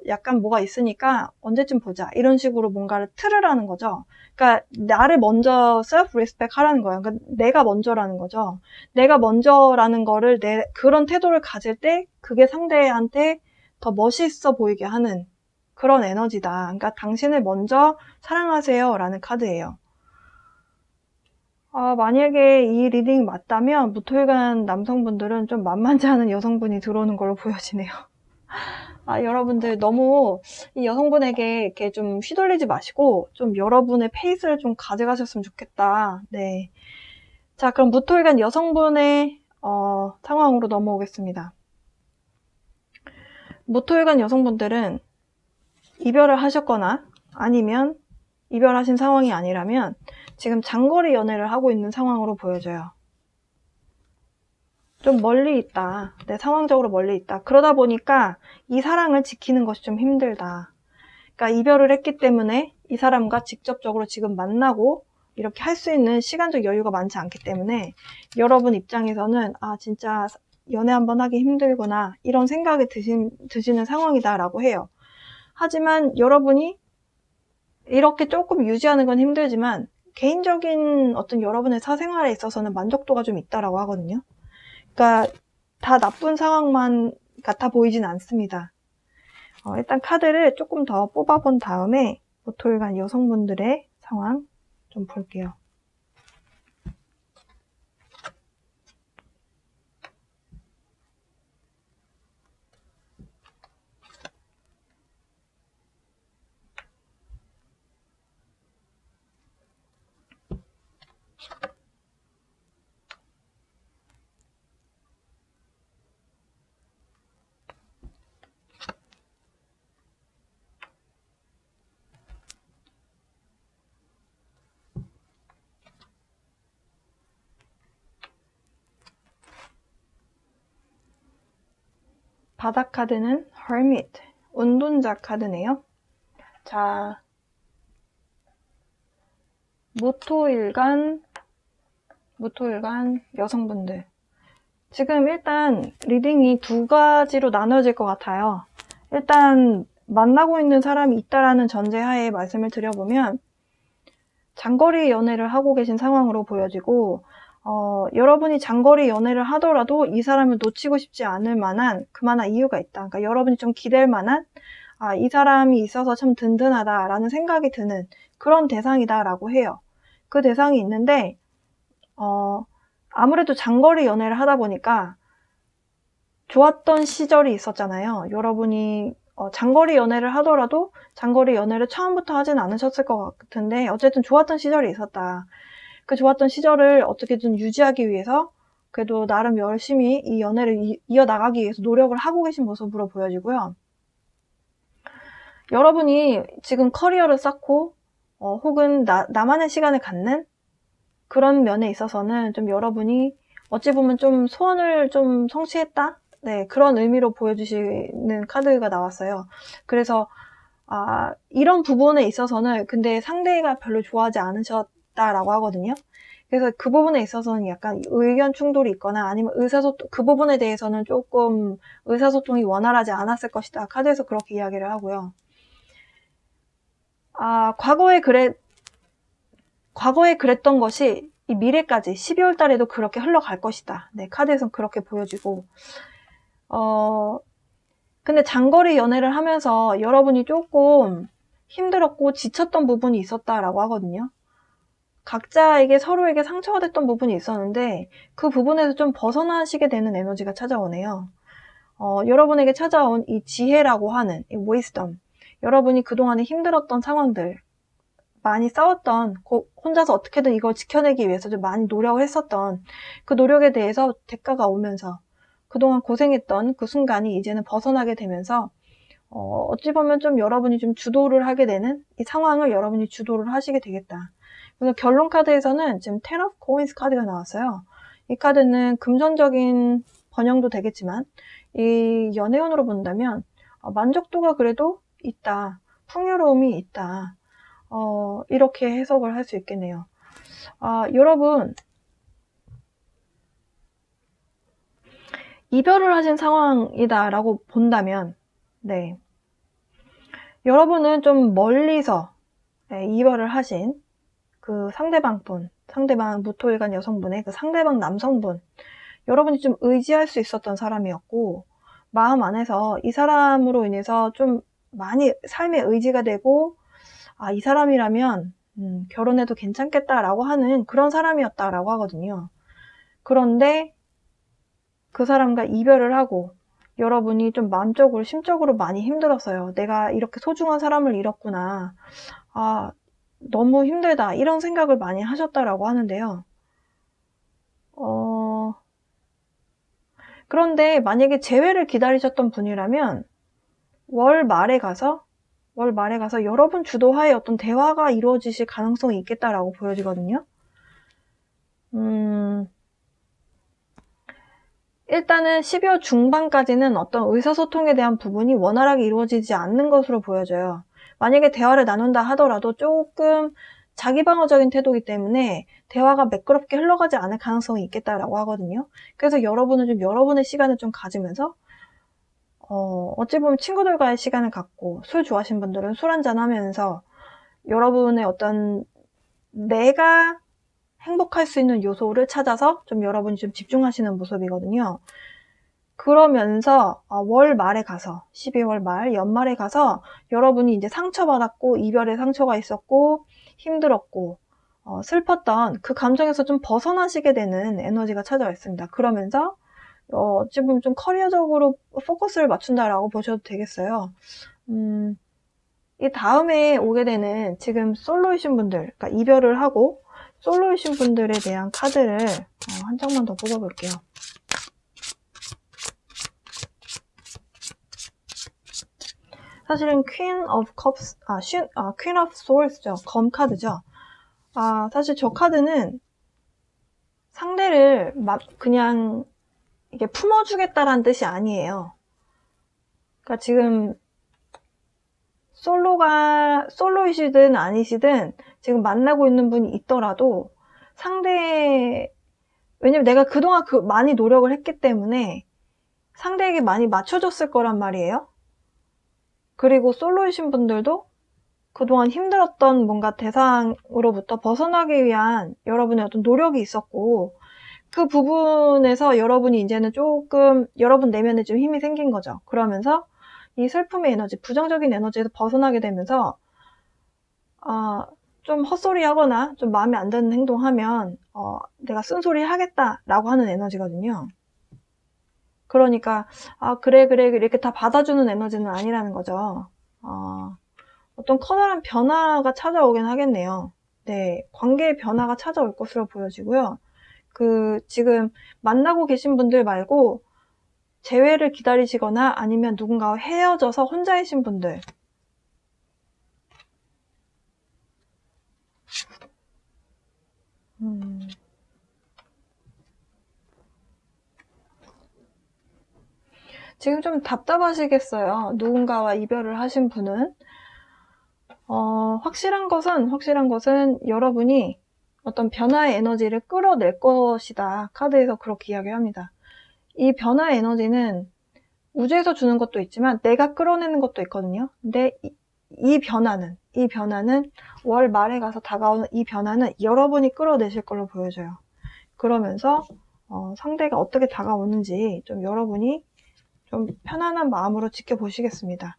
[SPEAKER 1] 약간 뭐가 있으니까 언제쯤 보자 이런 식으로 뭔가를 틀으라는 거죠. 그러니까 나를 먼저 self respect 하라는 거예요. 그러니까 내가 먼저라는 거죠. 내가 먼저라는 거를 그런 태도를 가질 때 그게 상대한테 더 멋있어 보이게 하는 그런 에너지다. 그러니까 당신을 먼저 사랑하세요 라는 카드예요. 만약에 이 리딩이 맞다면 무토일간 남성분들은 좀 만만치 않은 여성분이 들어오는 걸로 보여지네요. 여러분들 너무 이 여성분에게 이렇게 좀 휘둘리지 마시고 좀 여러분의 페이스를 좀 가져가셨으면 좋겠다. 네. 자, 그럼 무토일간 여성분의 상황으로 넘어오겠습니다. 무토일간 여성분들은 이별을 하셨거나 아니면 이별하신 상황이 아니라면 지금 장거리 연애를 하고 있는 상황으로 보여져요. 좀 멀리 있다. 상황적으로 멀리 있다. 그러다 보니까 이 사랑을 지키는 것이 좀 힘들다. 그러니까 이별을 했기 때문에 이 사람과 직접적으로 지금 만나고 이렇게 할 수 있는 시간적 여유가 많지 않기 때문에 여러분 입장에서는 진짜 연애 한번 하기 힘들구나 이런 생각이 드시는 상황이다 라고 해요. 하지만 여러분이 이렇게 조금 유지하는 건 힘들지만 개인적인 어떤 여러분의 사생활에 있어서는 만족도가 좀 있다라고 하거든요. 그러니까 다 나쁜 상황만 같아 보이진 않습니다. 일단 카드를 조금 더 뽑아본 다음에 무토일간 여성분들의 상황 좀 볼게요. 바닥 카드는 Hermit, 운둔자 카드네요. 자, 무토일간 여성분들. 지금 일단 리딩이 두 가지로 나눠질 것 같아요. 일단 만나고 있는 사람이 있다라는 전제하에 말씀을 드려보면 장거리 연애를 하고 계신 상황으로 보여지고 여러분이 장거리 연애를 하더라도 이 사람을 놓치고 싶지 않을 만한 그만한 이유가 있다. 그러니까 여러분이 좀 기댈 만한 이 사람이 있어서 참 든든하다라는 생각이 드는 그런 대상이다라고 해요. 그 대상이 있는데 아무래도 장거리 연애를 하다 보니까 좋았던 시절이 있었잖아요. 여러분이 장거리 연애를 하더라도 장거리 연애를 처음부터 하진 않으셨을 것 같은데 어쨌든 좋았던 시절이 있었다. 그 좋았던 시절을 어떻게든 유지하기 위해서 그래도 나름 열심히 이 연애를 이어나가기 위해서 노력을 하고 계신 모습으로 보여지고요. 여러분이 지금 커리어를 쌓고 혹은 나만의 시간을 갖는 그런 면에 있어서는 좀 여러분이 어찌 보면 좀 소원을 좀 성취했다? 네, 그런 의미로 보여주시는 카드가 나왔어요. 그래서 이런 부분에 있어서는 근데 상대가 별로 좋아하지 않으셨다라고 하거든요. 그래서 그 부분에 있어서는 약간 의견 충돌이 있거나 아니면 그 부분에 대해서는 조금 의사소통이 원활하지 않았을 것이다. 카드에서 그렇게 이야기를 하고요. 과거에 그랬던 것이 이 미래까지 12월 달에도 그렇게 흘러갈 것이다. 네, 카드에서는 그렇게 보여지고 근데 장거리 연애를 하면서 여러분이 조금 힘들었고 지쳤던 부분이 있었다라고 하거든요. 각자에게 서로에게 상처가 됐던 부분이 있었는데 그 부분에서 좀 벗어나시게 되는 에너지가 찾아오네요. 여러분에게 찾아온 이 지혜라고 하는 이 wisdom, 여러분이 그동안에 힘들었던 상황들, 많이 싸웠던, 혼자서 어떻게든 이걸 지켜내기 위해서 좀 많이 노력을 했었던 그 노력에 대해서 대가가 오면서 그동안 고생했던 그 순간이 이제는 벗어나게 되면서 어찌 보면 좀 여러분이 좀 주도를 하게 되는 이 상황을 여러분이 주도를 하시게 되겠다. 그래서 결론 카드에서는 지금 Ten of Coins 카드가 나왔어요. 이 카드는 금전적인 번영도 되겠지만 이 연애운으로 본다면 만족도가 그래도 있다. 풍요로움이 있다. 이렇게 해석을 할 수 있겠네요. 여러분 이별을 하신 상황이다라고 본다면 네. 여러분은 좀 멀리서 이별을 하신 그 상대방 무토일간 여성분의 그 상대방 남성분 여러분이 좀 의지할 수 있었던 사람이었고 마음 안에서 이 사람으로 인해서 좀 많이 삶의 의지가 되고 이 사람이라면 결혼해도 괜찮겠다라고 하는 그런 사람이었다라고 하거든요. 그런데 그 사람과 이별을 하고 여러분이 좀 마음적으로 심적으로 많이 힘들었어요. 내가 이렇게 소중한 사람을 잃었구나. 너무 힘들다. 이런 생각을 많이 하셨다라고 하는데요. 그런데 만약에 재회를 기다리셨던 분이라면 월 말에 가서 여러분 주도하에 어떤 대화가 이루어지실 가능성이 있겠다라고 보여지거든요. 일단은 12월 중반까지는 어떤 의사소통에 대한 부분이 원활하게 이루어지지 않는 것으로 보여져요. 만약에 대화를 나눈다 하더라도 조금 자기방어적인 태도이기 때문에 대화가 매끄럽게 흘러가지 않을 가능성이 있겠다라고 하거든요. 그래서 여러분은 좀 여러분의 시간을 좀 가지면서 어찌 보면 친구들과의 시간을 갖고 술 좋아하시는 분들은 술 한잔 하면서 여러분의 어떤 내가 행복할 수 있는 요소를 찾아서 좀 여러분이 좀 집중하시는 모습이거든요. 그러면서 월 말에 가서 12월 말 연말에 가서 여러분이 이제 상처받았고 이별의 상처가 있었고 힘들었고 슬펐던 그 감정에서 좀 벗어나시게 되는 에너지가 찾아와 있습니다. 그러면서 어찌 보면 좀 커리어적으로 포커스를 맞춘다라고 보셔도 되겠어요. 이 다음에 오게 되는 지금 솔로이신 분들, 그러니까 이별을 하고 솔로이신 분들에 대한 카드를 한 장만 더 뽑아볼게요. 사실은 Queen of Cups, Queen of Swords죠. 검 카드죠. 사실 저 카드는 상대를 막 그냥 이게 품어주겠다라는 뜻이 아니에요. 그러니까 지금 솔로이시든 아니시든 지금 만나고 있는 분이 있더라도 왜냐면 내가 그동안 많이 노력을 했기 때문에 상대에게 많이 맞춰줬을 거란 말이에요. 그리고 솔로이신 분들도 그동안 힘들었던 뭔가 대상으로부터 벗어나기 위한 여러분의 어떤 노력이 있었고 그 부분에서 여러분이 이제는 조금 여러분 내면에 좀 힘이 생긴 거죠. 그러면서 이 슬픔의 에너지, 부정적인 에너지에서 벗어나게 되면서 좀 헛소리 하거나 좀 마음에 안 드는 행동하면 내가 쓴소리 하겠다라고 하는 에너지거든요. 그러니까 그래 이렇게 다 받아주는 에너지는 아니라는 거죠. 어떤 커다란 변화가 찾아오긴 하겠네요. 네, 관계의 변화가 찾아올 것으로 보여지고요. 지금 만나고 계신 분들 말고 재회를 기다리시거나 아니면 누군가와 헤어져서 혼자이신 분들 지금 좀 답답하시겠어요. 누군가와 이별을 하신 분은 확실한 것은 여러분이 어떤 변화의 에너지를 끌어낼 것이다. 카드에서 그렇게 이야기합니다. 이 변화의 에너지는 우주에서 주는 것도 있지만 내가 끌어내는 것도 있거든요. 근데 이 변화는 월 말에 가서 다가오는 이 변화는 여러분이 끌어내실 걸로 보여져요. 그러면서 상대가 어떻게 다가오는지 좀 여러분이 좀 편안한 마음으로 지켜보시겠습니다.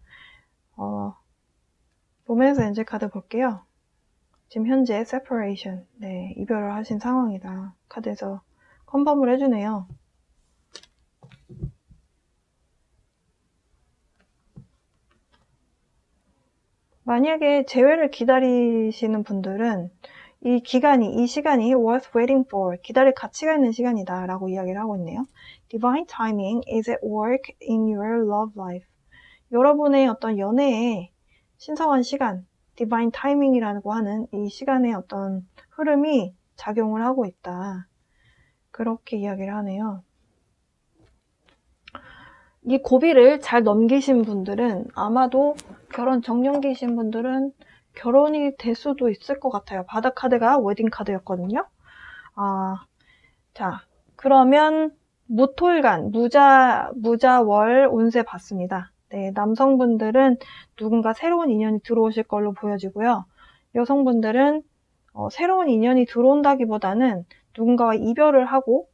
[SPEAKER 1] 로맨스 엔젤 카드 볼게요. 지금 현재 separation, 네, 이별을 하신 상황이다. 카드에서 컨펌을 해주네요. 만약에 재회를 기다리시는 분들은 이 시간이 worth waiting for, 기다릴 가치가 있는 시간이다 라고 이야기를 하고 있네요. Divine timing is at work in your love life. 여러분의 어떤 연애에 신성한 시간, 디바인 타이밍이라고 하는 이 시간의 어떤 흐름이 작용을 하고 있다. 그렇게 이야기를 하네요. 이 고비를 잘 넘기신 분들은 아마도 결혼 정년기이신 분들은 결혼이 될 수도 있을 것 같아요. 바다 카드가 웨딩 카드였거든요. 자, 그러면 무토일간, 무자월 운세 봤습니다. 네, 남성분들은 누군가 새로운 인연이 들어오실 걸로 보여지고요. 여성분들은 새로운 인연이 들어온다기보다는 누군가와 이별을 하고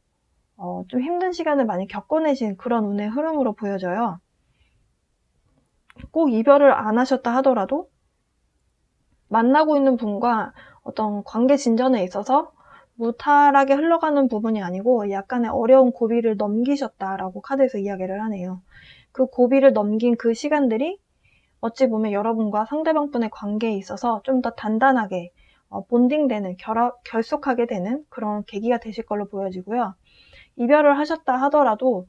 [SPEAKER 1] 좀 힘든 시간을 많이 겪어내신 그런 운의 흐름으로 보여져요. 꼭 이별을 안 하셨다 하더라도 만나고 있는 분과 어떤 관계 진전에 있어서 무탈하게 흘러가는 부분이 아니고 약간의 어려운 고비를 넘기셨다라고 카드에서 이야기를 하네요. 그 고비를 넘긴 그 시간들이 어찌 보면 여러분과 상대방분의 관계에 있어서 좀 더 단단하게 본딩되는, 결속하게 되는 그런 계기가 되실 걸로 보여지고요. 이별을 하셨다 하더라도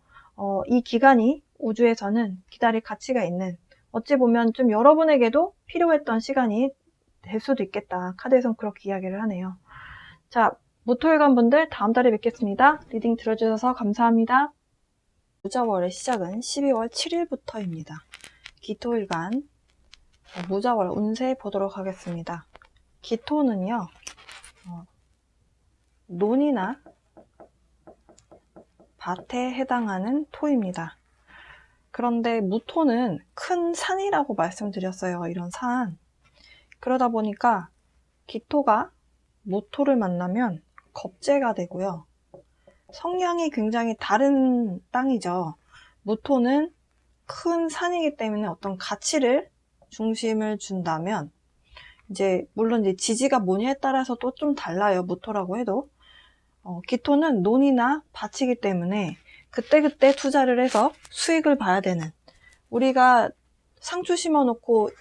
[SPEAKER 1] 이 기간이 우주에서는 기다릴 가치가 있는, 어찌 보면 좀 여러분에게도 필요했던 시간이 될 수도 있겠다. 카드에선 그렇게 이야기를 하네요. 자, 무토일간 분들 다음 달에 뵙겠습니다. 리딩 들어주셔서 감사합니다. 무자월의 시작은 12월 7일부터입니다. 기토일간 무자월 운세 보도록 하겠습니다. 기토는요, 논이나 밭에 해당하는 토입니다. 그런데 무토는 큰 산이라고 말씀드렸어요. 이런 산. 그러다 보니까 기토가 무토를 만나면 겁재가 되고요. 성향이 굉장히 다른 땅이죠. 무토는 큰 산이기 때문에 어떤 가치를 중심을 준다면 이제 물론 이제 지지가 뭐냐에 따라서 또 좀 달라요. 무토라고 해도 기토는 논이나 밭이기 때문에 그때그때 투자를 해서 수익을 봐야 되는, 우리가 상추 심어놓고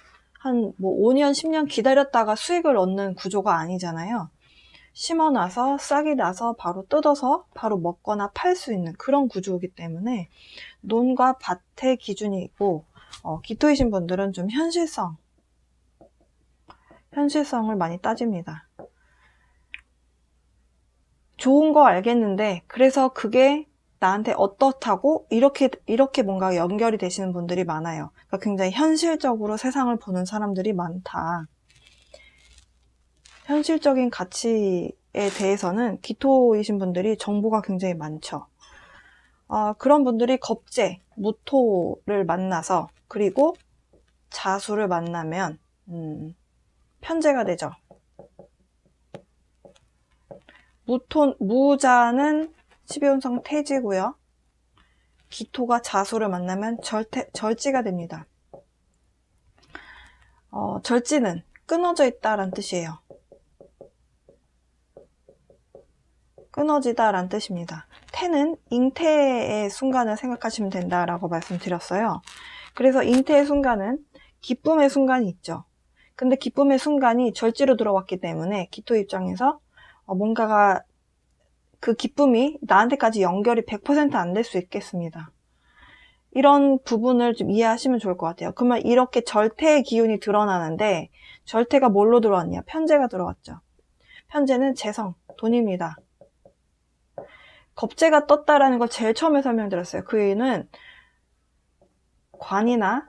[SPEAKER 1] 한 5년, 10년 기다렸다가 수익을 얻는 구조가 아니잖아요. 심어놔서 싹이 나서 바로 뜯어서 바로 먹거나 팔 수 있는 그런 구조이기 때문에 논과 밭의 기준이 있고, 기토이신 분들은 좀 현실성을 많이 따집니다. 좋은 거 알겠는데 그래서 그게 나한테 어떻다고 이렇게 뭔가 연결이 되시는 분들이 많아요. 그러니까 굉장히 현실적으로 세상을 보는 사람들이 많다. 현실적인 가치에 대해서는 기토이신 분들이 정보가 굉장히 많죠. 그런 분들이 겁재, 무토를 만나서 그리고 자수를 만나면 편재가 되죠. 무자는 12운성 태지고요. 기토가 자수를 만나면 절지가 됩니다. 절지는 끊어져 있다라는 뜻이에요. 끊어지다 라는 뜻입니다. 태는 잉태의 순간을 생각하시면 된다라고 말씀드렸어요. 그래서 잉태의 순간은 기쁨의 순간이 있죠. 근데 기쁨의 순간이 절지로 들어왔기 때문에 기토 입장에서 뭔가가 그 기쁨이 나한테까지 연결이 100% 안 될 수 있겠습니다. 이런 부분을 좀 이해하시면 좋을 것 같아요. 그러면 이렇게 절태의 기운이 드러나는데 절태가 뭘로 들어왔냐? 편재가 들어왔죠. 편재는 재성, 돈입니다. 겁재가 떴다라는 걸 제일 처음에 설명드렸어요. 그 이유는 관이나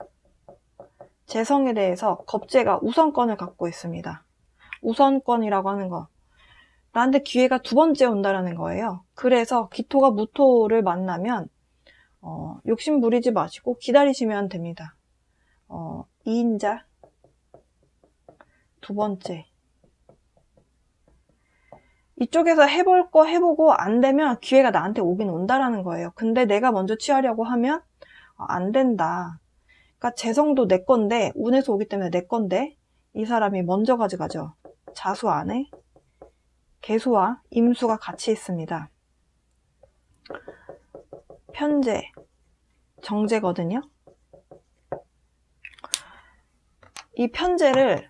[SPEAKER 1] 재성에 대해서 겁재가 우선권을 갖고 있습니다. 우선권이라고 하는 거, 나한테 기회가 두 번째 온다라는 거예요. 그래서 기토가 무토를 만나면 욕심 부리지 마시고 기다리시면 됩니다. 2인자 두 번째, 이쪽에서 해볼 거 해보고 안 되면 기회가 나한테 오긴 온다라는 거예요. 근데 내가 먼저 취하려고 하면 안 된다. 그러니까 재성도 내 건데, 운에서 오기 때문에 내 건데 이 사람이 먼저 가져가죠. 자수 안에 계수와 임수가 같이 있습니다. 편재, 정제거든요. 이 편재를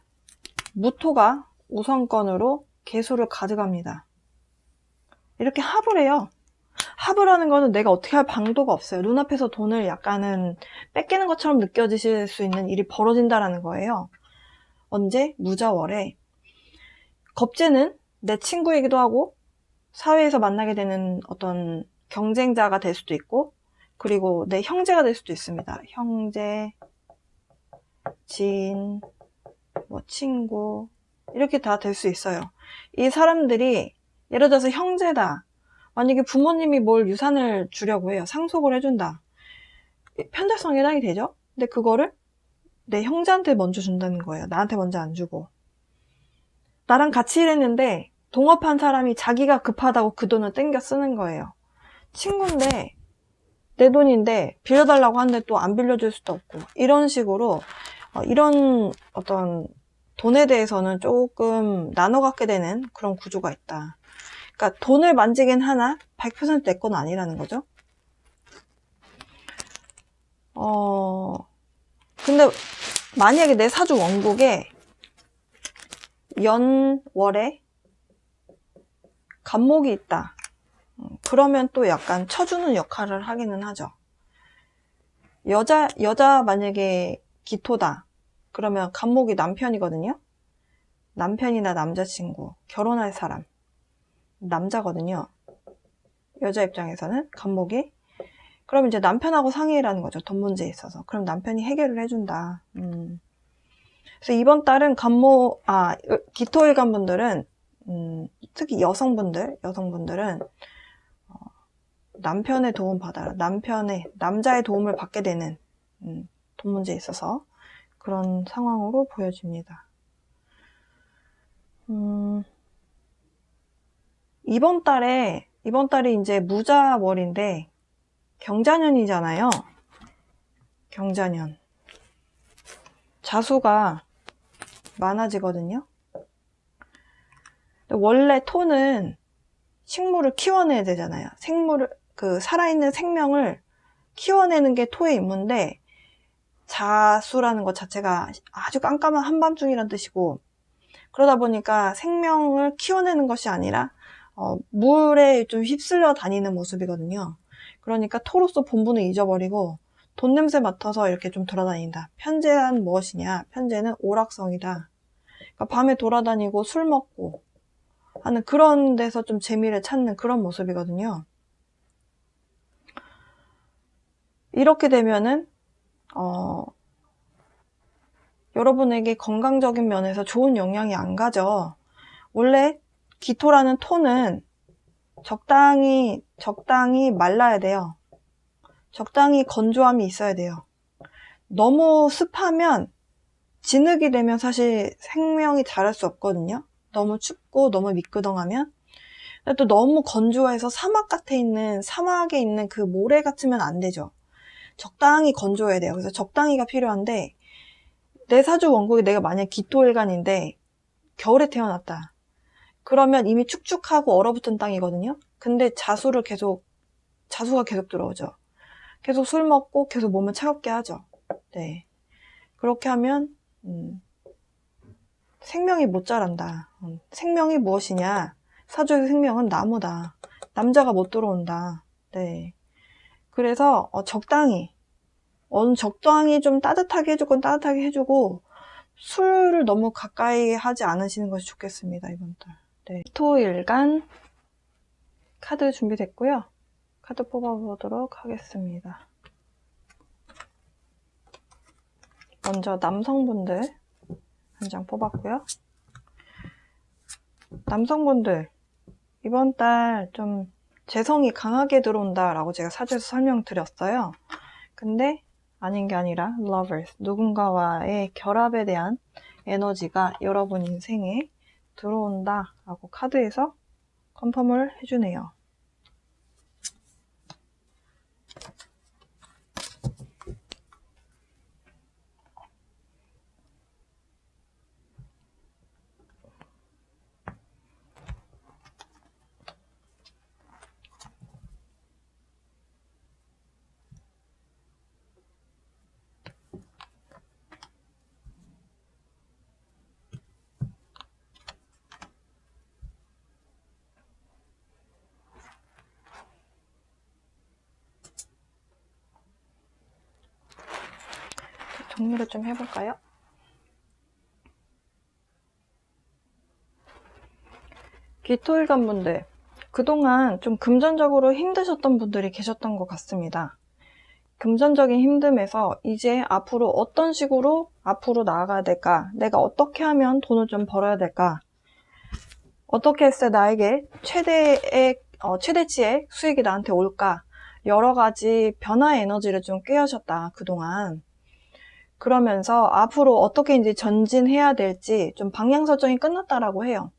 [SPEAKER 1] 무토가 우선권으로 계수를 가져갑니다. 이렇게 합을 해요. 합을하는 거는 내가 어떻게 할 방도가 없어요. 눈앞에서 돈을 약간은 뺏기는 것처럼 느껴지실 수 있는 일이 벌어진다라는 거예요. 언제? 무자월에. 겁재는 내 친구이기도 하고 사회에서 만나게 되는 어떤 경쟁자가 될 수도 있고, 그리고 내 형제가 될 수도 있습니다. 형제, 지인, 뭐 친구, 이렇게 다 될 수 있어요. 이 사람들이 예를 들어서 형제다. 만약에 부모님이 뭘 유산을 주려고 해요. 상속을 해준다. 편달성에 해당이 되죠? 근데 그거를 내 형제한테 먼저 준다는 거예요. 나한테 먼저 안 주고. 나랑 같이 일했는데 동업한 사람이 자기가 급하다고 그 돈을 땡겨 쓰는 거예요. 친구인데 내 돈인데 빌려달라고 하는데 또 안 빌려줄 수도 없고, 이런 식으로 이런 어떤 돈에 대해서는 조금 나눠 갖게 되는 그런 구조가 있다. 그러니까 돈을 만지긴 하나 100% 내 건 아니라는 거죠. 근데 만약에 내 사주 원국에 연월에 간목이 있다. 그러면 또 약간 쳐주는 역할을 하기는 하죠. 여자 만약에 기토다. 그러면 간목이 남편이거든요. 남편이나 남자친구, 결혼할 사람, 남자거든요. 여자 입장에서는 간목이. 그럼 이제 남편하고 상의라는 거죠. 돈 문제에 있어서. 그럼 남편이 해결을 해준다. 그래서 이번 달은 기토일간 분들은, 특히 여성분들은 남편의 도움 받아라. 남자의 도움을 받게 되는 돈 문제에 있어서 그런 상황으로 보여집니다. 이번 달이 이제 무자월인데 경자년이잖아요. 경자년. 자수가 많아지거든요. 원래 토는 식물을 키워내야 되잖아요. 살아있는 생명을 키워내는 게 토의 임무인데, 자수라는 것 자체가 아주 깜깜한 한밤중이란 뜻이고, 그러다 보니까 생명을 키워내는 것이 아니라 물에 좀 휩쓸려 다니는 모습이거든요. 그러니까 토로서 본분을 잊어버리고 돈 냄새 맡아서 이렇게 좀 돌아다닌다. 편재란 무엇이냐? 편재는 오락성이다. 그러니까 밤에 돌아다니고 술 먹고 하는 그런 데서 좀 재미를 찾는 그런 모습이거든요. 이렇게 되면은 여러분에게 건강적인 면에서 좋은 영향이 안 가죠. 원래 기토라는 토는 적당히 말라야 돼요. 적당히 건조함이 있어야 돼요. 너무 습하면 진흙이 되면 사실 생명이 자랄 수 없거든요. 너무 춥고 너무 미끄덩하면. 또 너무 건조해서 사막에 있는 그 모래 같으면 안 되죠. 적당히 건조해야 돼요. 그래서 적당히가 필요한데, 내 사주 원국이 내가 만약 기토일간인데 겨울에 태어났다. 그러면 이미 축축하고 얼어붙은 땅이거든요. 근데 자수가 계속 들어오죠. 계속 술 먹고 계속 몸을 차갑게 하죠. 네. 그렇게 하면 생명이 못 자란다. 생명이 무엇이냐? 사주의 생명은 나무다. 남자가 못 들어온다. 네. 그래서 적당히 좀 따뜻하게 해줄 건 따뜻하게 해주고, 술을 너무 가까이 하지 않으시는 것이 좋겠습니다. 이번 달. 네. 토일간 카드 준비됐고요. 카드 뽑아보도록 하겠습니다. 먼저 남성분들 한 장 뽑았고요. 남성분들, 이번 달 좀 재성이 강하게 들어온다 라고 제가 사주에서 설명드렸어요. 근데 아닌 게 아니라 lovers, 누군가와의 결합에 대한 에너지가 여러분 인생에 들어온다 라고 카드에서 컨펌을 해주네요. 정리를 좀 해볼까요? 기토일관 분들, 그동안 좀 금전적으로 힘드셨던 분들이 계셨던 것 같습니다. 금전적인 힘듦에서 이제 앞으로 어떤 식으로 앞으로 나아가야 될까? 내가 어떻게 하면 돈을 좀 벌어야 될까? 어떻게 했을 때 나에게 최대치의 수익이 나한테 올까? 여러 가지 변화의 에너지를 좀 꾀하셨다, 그동안. 그러면서 앞으로 어떻게 이제 전진해야 될지 좀 방향 설정이 끝났다라고 해요.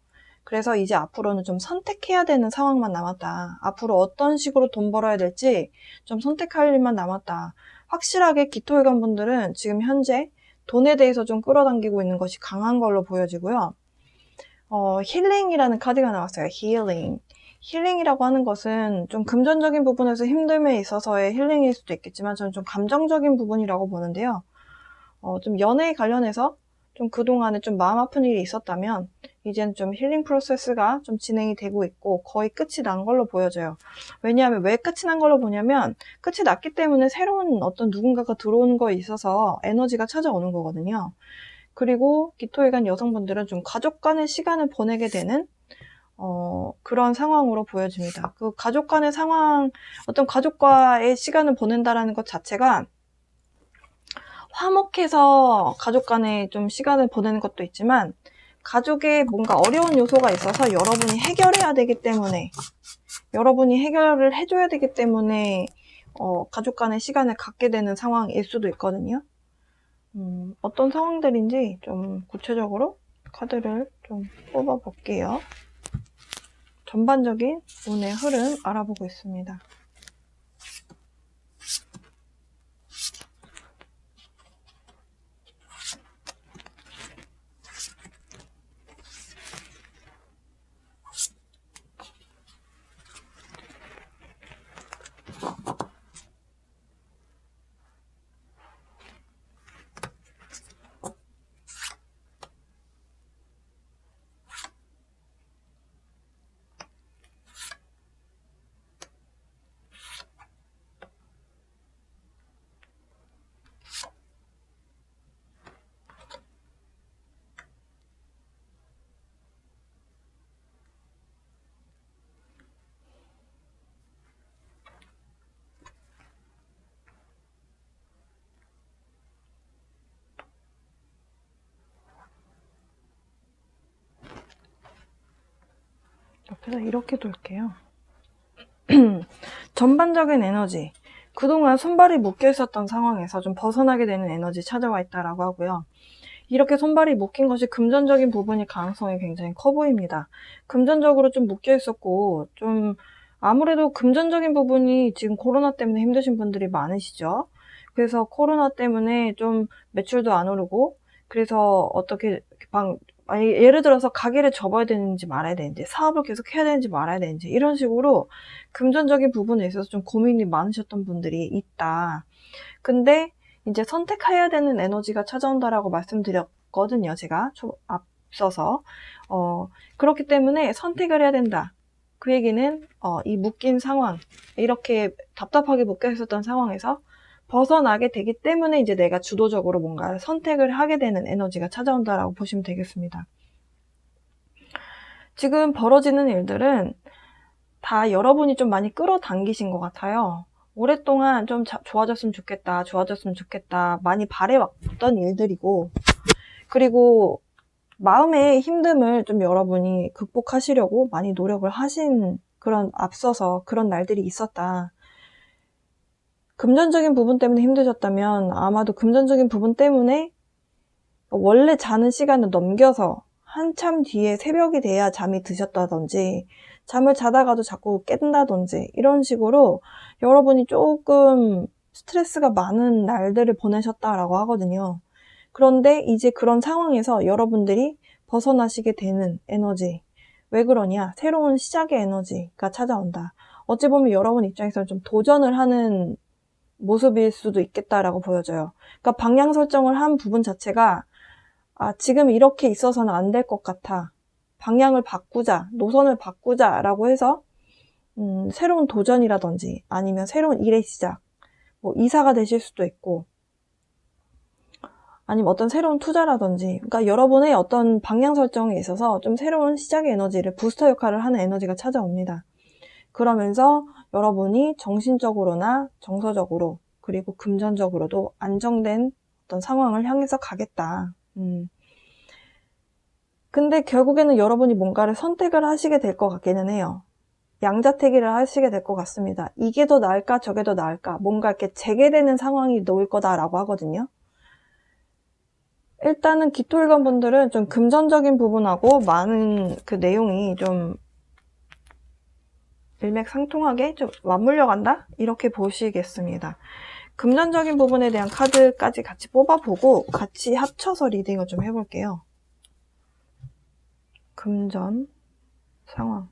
[SPEAKER 1] 그래서 이제 앞으로는 좀 선택해야 되는 상황만 남았다. 앞으로 어떤 식으로 돈 벌어야 될지 좀 선택할 일만 남았다. 확실하게 기토일관 분들은 지금 현재 돈에 대해서 좀 끌어당기고 있는 것이 강한 걸로 보여지고요. 힐링이라는 카드가 나왔어요. 힐링. 힐링이라고 하는 것은 좀 금전적인 부분에서 힘듦에 있어서의 힐링일 수도 있겠지만 저는 좀 감정적인 부분이라고 보는데요. 좀 연애에 관련해서 좀 그동안에 좀 마음 아픈 일이 있었다면 이제는 좀 힐링 프로세스가 좀 진행이 되고 있고 거의 끝이 난 걸로 보여져요. 왜냐하면 왜 끝이 난 걸로 보냐면 끝이 났기 때문에 새로운 어떤 누군가가 들어오는 거에 있어서 에너지가 찾아오는 거거든요. 그리고 기토일관 여성분들은 좀 가족 간의 시간을 보내게 되는 그런 상황으로 보여집니다. 그 가족 간의 상황, 어떤 가족과의 시간을 보낸다라는 것 자체가 화목해서 가족 간에 좀 시간을 보내는 것도 있지만 가족에 뭔가 어려운 요소가 있어서 여러분이 해결해야 되기 때문에 여러분이 해결을 해줘야 되기 때문에 가족 간의 시간을 갖게 되는 상황일 수도 있거든요. 어떤 상황들인지 좀 구체적으로 카드를 좀 뽑아 볼게요. 전반적인 운의 흐름 알아보고 있습니다. 옆에서 이렇게 둘게요. 전반적인 에너지. 그동안 손발이 묶여 있었던 상황에서 좀 벗어나게 되는 에너지 찾아와 있다라고 하고요. 이렇게 손발이 묶인 것이 금전적인 부분일 가능성이 굉장히 커 보입니다. 금전적으로 좀 묶여 있었고 좀 아무래도 금전적인 부분이 지금 코로나 때문에 힘드신 분들이 많으시죠. 그래서 코로나 때문에 좀 매출도 안 오르고 그래서 어떻게 예를 들어서 가게를 접어야 되는지 말아야 되는지 사업을 계속 해야 되는지 말아야 되는지 이런 식으로 금전적인 부분에 있어서 좀 고민이 많으셨던 분들이 있다. 근데 이제 선택해야 되는 에너지가 찾아온다라고 말씀드렸거든요. 제가 앞서서 그렇기 때문에 선택을 해야 된다. 그 얘기는 이 묶인 상황, 이렇게 답답하게 묶여 있었던 상황에서 벗어나게 되기 때문에 이제 내가 주도적으로 뭔가 선택을 하게 되는 에너지가 찾아온다라고 보시면 되겠습니다. 지금 벌어지는 일들은 다 여러분이 좀 많이 끌어당기신 것 같아요. 오랫동안 좀 좋아졌으면 좋겠다, 많이 바래왔던 일들이고, 그리고 마음의 힘듦을 좀 여러분이 극복하시려고 많이 노력을 하신 앞서서 그런 날들이 있었다. 금전적인 부분 때문에 힘드셨다면 아마도 금전적인 부분 때문에 원래 자는 시간을 넘겨서 한참 뒤에 새벽이 돼야 잠이 드셨다든지 잠을 자다가도 자꾸 깬다든지 이런 식으로 여러분이 조금 스트레스가 많은 날들을 보내셨다라고 하거든요. 그런데 이제 그런 상황에서 여러분들이 벗어나시게 되는 에너지. 왜 그러냐? 새로운 시작의 에너지가 찾아온다. 어찌 보면 여러분 입장에서는 좀 도전을 하는 모습일 수도 있겠다라고 보여져요. 그러니까 방향 설정을 한 부분 자체가 지금 이렇게 있어서는 안 될 것 같아. 방향을 바꾸자, 노선을 바꾸자라고 해서 새로운 도전이라든지 아니면 새로운 일의 시작, 뭐 이사가 되실 수도 있고 아니면 어떤 새로운 투자라든지, 그러니까 여러분의 어떤 방향 설정에 있어서 좀 새로운 시작의 에너지를, 부스터 역할을 하는 에너지가 찾아옵니다. 그러면서 여러분이 정신적으로나 정서적으로 그리고 금전적으로도 안정된 어떤 상황을 향해서 가겠다. 근데 결국에는 여러분이 뭔가를 선택을 하시게 될 것 같기는 해요. 양자택일을 하시게 될 것 같습니다. 이게 더 나을까 저게 더 나을까, 뭔가 이렇게 재개되는 상황이 놓일 거다라고 하거든요. 일단은 기토일관 분들은 좀 금전적인 부분하고 많은 그 내용이 좀 일맥상통하게 좀 맞물려 간다? 이렇게 보시겠습니다. 금전적인 부분에 대한 카드까지 같이 뽑아보고 같이 합쳐서 리딩을 좀 해볼게요. 금전 상황.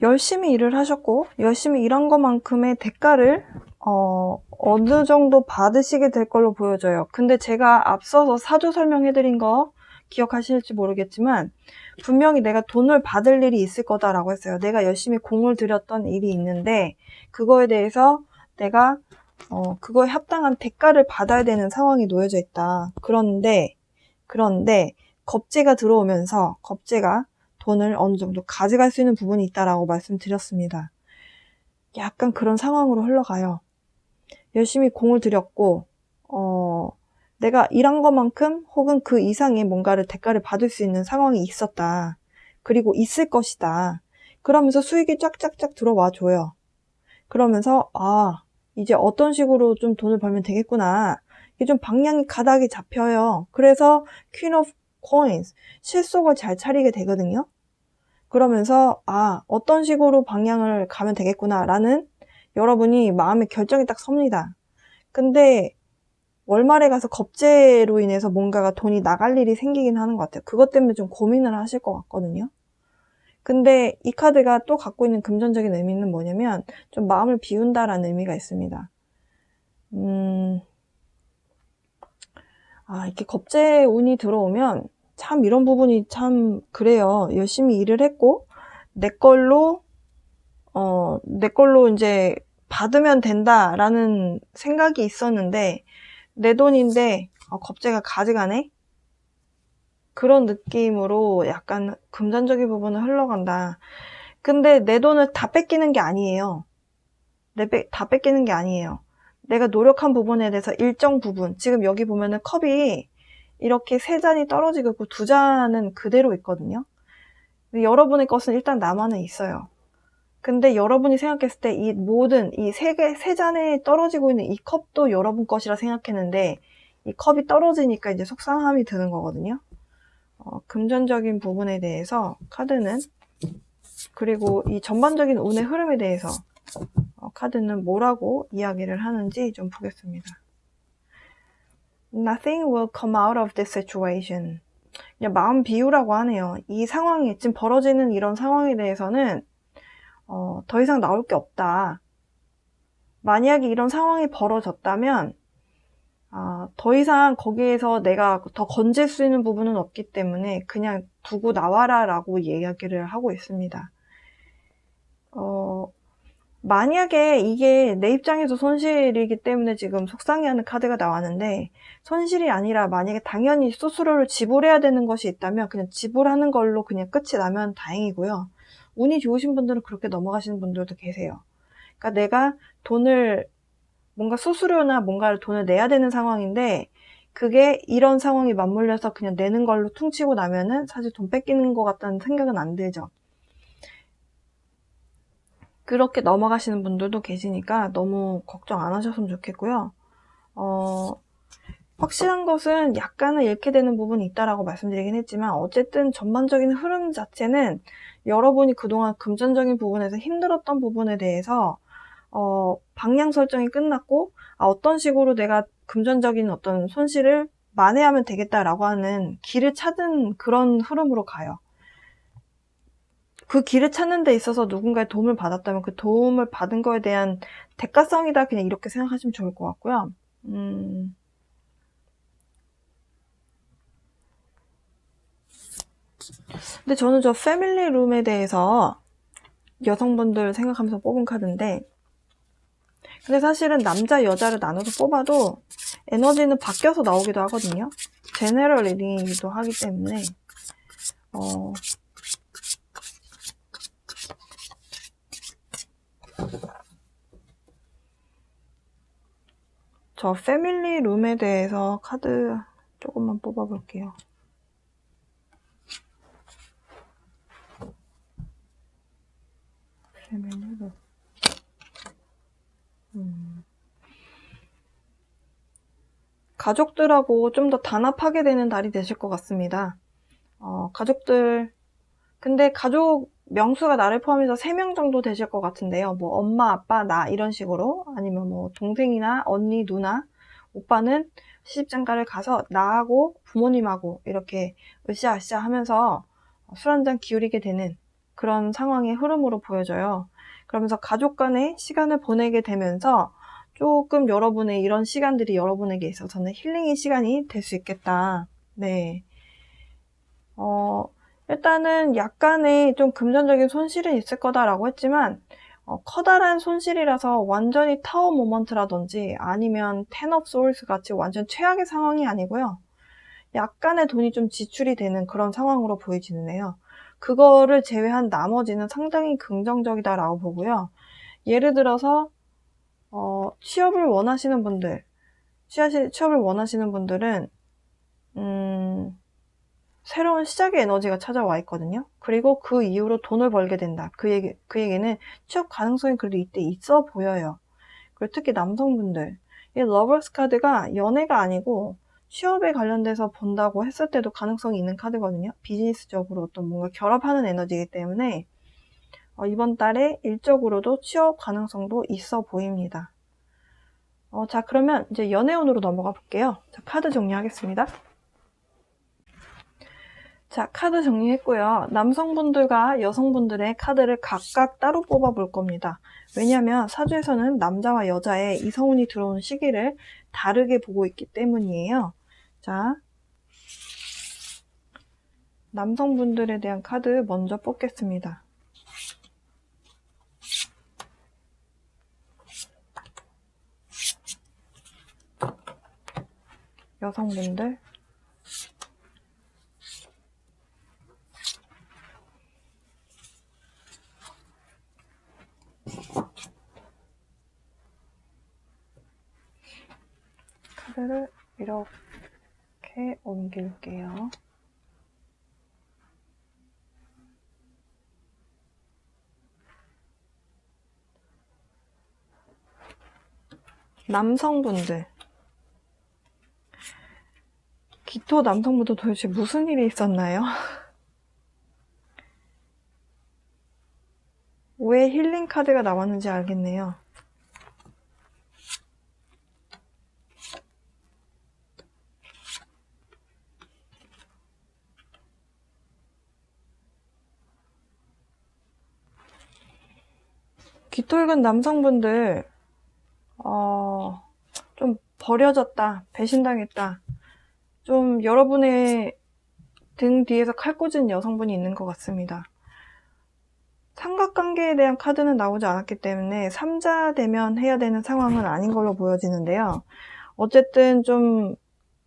[SPEAKER 1] 열심히 일을 하셨고 열심히 일한 것만큼의 대가를 어느 정도 받으시게 될 걸로 보여져요. 근데 제가 앞서서 사조 설명해드린 거 기억하실지 모르겠지만 분명히 내가 돈을 받을 일이 있을 거다라고 했어요. 내가 열심히 공을 들였던 일이 있는데 그거에 대해서 내가 그거에 합당한 대가를 받아야 되는 상황이 놓여져 있다. 그런데 겁재가 들어오면서 겁재가 돈을 어느 정도 가져갈 수 있는 부분이 있다라고 말씀드렸습니다. 약간 그런 상황으로 흘러가요. 열심히 공을 들였고 내가 일한 것만큼 혹은 그 이상의 뭔가를 대가를 받을 수 있는 상황이 있었다. 그리고 있을 것이다. 그러면서 수익이 쫙쫙쫙 들어와 줘요. 그러면서 이제 어떤 식으로 좀 돈을 벌면 되겠구나. 이게 좀 방향이 가닥이 잡혀요. 그래서 Queen of Coins, 실속을 잘 차리게 되거든요. 그러면서 어떤 식으로 방향을 가면 되겠구나 라는 여러분이 마음의 결정이 딱 섭니다. 근데 월말에 가서 겁재로 인해서 뭔가가 돈이 나갈 일이 생기긴 하는 것 같아요. 그것 때문에 좀 고민을 하실 것 같거든요. 근데 이 카드가 또 갖고 있는 금전적인 의미는 뭐냐면 좀 마음을 비운다라는 의미가 있습니다. 이렇게 겁재 운이 들어오면 참 이런 부분이 참 그래요. 열심히 일을 했고 내 걸로 이제 받으면 된다라는 생각이 있었는데 내 돈인데 겁재가 가져가네? 그런 느낌으로 약간 금전적인 부분은 흘러간다. 근데 내 돈을 다 뺏기는 게 아니에요. 다 뺏기는 게 아니에요. 내가 노력한 부분에 대해서 일정 부분, 지금 여기 보면은 컵이 이렇게 3잔이 떨어지고 있고 2잔은 그대로 있거든요. 근데 여러분의 것은 일단 남아는 있어요. 근데 여러분이 생각했을 때 이 모든 이 3잔에 떨어지고 있는 이 컵도 여러분 것이라 생각했는데 이 컵이 떨어지니까 이제 속상함이 드는 거거든요. 금전적인 부분에 대해서 카드는, 그리고 이 전반적인 운의 흐름에 대해서 카드는 뭐라고 이야기를 하는지 좀 보겠습니다. Nothing will come out of this situation. 그냥 마음 비우라고 하네요. 이 상황이 지금 벌어지는 이런 상황에 대해서는 더 이상 나올 게 없다. 만약에 이런 상황이 벌어졌다면 더 이상 거기에서 내가 더 건질 수 있는 부분은 없기 때문에 그냥 두고 나와라 라고 이야기를 하고 있습니다. 만약에 이게 내 입장에서 손실이기 때문에 지금 속상해하는 카드가 나왔는데 손실이 아니라 만약에 당연히 수수료를 지불해야 되는 것이 있다면 그냥 지불하는 걸로 그냥 끝이 나면 다행이고요. 운이 좋으신 분들은 그렇게 넘어가시는 분들도 계세요. 그러니까 내가 뭔가 수수료나 뭔가를 돈을 내야 되는 상황인데 그게 이런 상황이 맞물려서 그냥 내는 걸로 퉁치고 나면은 사실 돈 뺏기는 것 같다는 생각은 안 들죠. 그렇게 넘어가시는 분들도 계시니까 너무 걱정 안 하셨으면 좋겠고요. 확실한 것은 약간은 잃게 되는 부분이 있다라고 말씀드리긴 했지만 어쨌든 전반적인 흐름 자체는 여러분이 그동안 금전적인 부분에서 힘들었던 부분에 대해서 방향 설정이 끝났고 어떤 식으로 내가 금전적인 어떤 손실을 만회하면 되겠다라고 하는 길을 찾은 그런 흐름으로 가요. 그 길을 찾는 데 있어서 누군가의 도움을 받았다면 그 도움을 받은 거에 대한 대가성이다, 그냥 이렇게 생각하시면 좋을 것 같고요. 근데 저는 저 패밀리 룸에 대해서 여성분들 생각하면서 뽑은 카드인데, 근데 사실은 남자 여자를 나눠서 뽑아도 에너지는 바뀌어서 나오기도 하거든요. 제너럴 리딩이기도 하기 때문에 저 패밀리 룸에 대해서 카드 조금만 뽑아볼게요. 패밀리 룸. 가족들하고 좀 더 단합하게 되는 달이 되실 것 같습니다. 가족들, 근데 가족 명수가 나를 포함해서 3명 정도 되실 것 같은데요. 뭐 엄마, 아빠, 나 이런 식으로, 아니면 뭐 동생이나 언니, 누나, 오빠는 시집장가를 가서 나하고 부모님하고 이렇게 으쌰으쌰 하면서 술 한잔 기울이게 되는 그런 상황의 흐름으로 보여져요. 그러면서 가족 간의 시간을 보내게 되면서 조금 여러분의 이런 시간들이 여러분에게 있어서는 힐링의 시간이 될 수 있겠다. 네. 일단은 약간의 좀 금전적인 손실은 있을 거다라고 했지만 커다란 손실이라서 완전히 타워 모먼트라든지 아니면 텐 오브 소울스 같이 완전 최악의 상황이 아니고요. 약간의 돈이 좀 지출이 되는 그런 상황으로 보여지네요. 그거를 제외한 나머지는 상당히 긍정적이다라고 보고요. 예를 들어서 취업을 원하시는 분들, 취업을 원하시는 분들은 새로운 시작의 에너지가 찾아와 있거든요. 그리고 그 이후로 돈을 벌게 된다. 그 얘기는 취업 가능성이 그래도 이때 있어 보여요. 그리고 특히 남성분들, 이 러버스 카드가 연애가 아니고 취업에 관련돼서 본다고 했을 때도 가능성이 있는 카드거든요. 비즈니스적으로 어떤 뭔가 결합하는 에너지이기 때문에 이번 달에 일적으로도 취업 가능성도 있어 보입니다. 자, 그러면 이제 연애운으로 넘어가 볼게요. 자, 카드 정리하겠습니다. 자, 카드 정리했고요. 남성분들과 여성분들의 카드를 각각 따로 뽑아 볼 겁니다. 왜냐하면 사주에서는 남자와 여자의 이성운이 들어오는 시기를 다르게 보고 있기 때문이에요. 자, 남성분들에 대한 카드 먼저 뽑겠습니다. 여성분들, 카드를 이렇게 옮길게요. 남성분들, 기토 남성분들 도대체 무슨 일이 있었나요? 왜 힐링 카드가 나왔는지 알겠네요. 기토익은 남성분들 좀 버려졌다, 배신당했다, 좀 여러분의 등 뒤에서 칼 꽂은 여성분이 있는 것 같습니다. 삼각관계에 대한 카드는 나오지 않았기 때문에 3자 대면 해야 되는 상황은 아닌 걸로 보여지는데요. 어쨌든 좀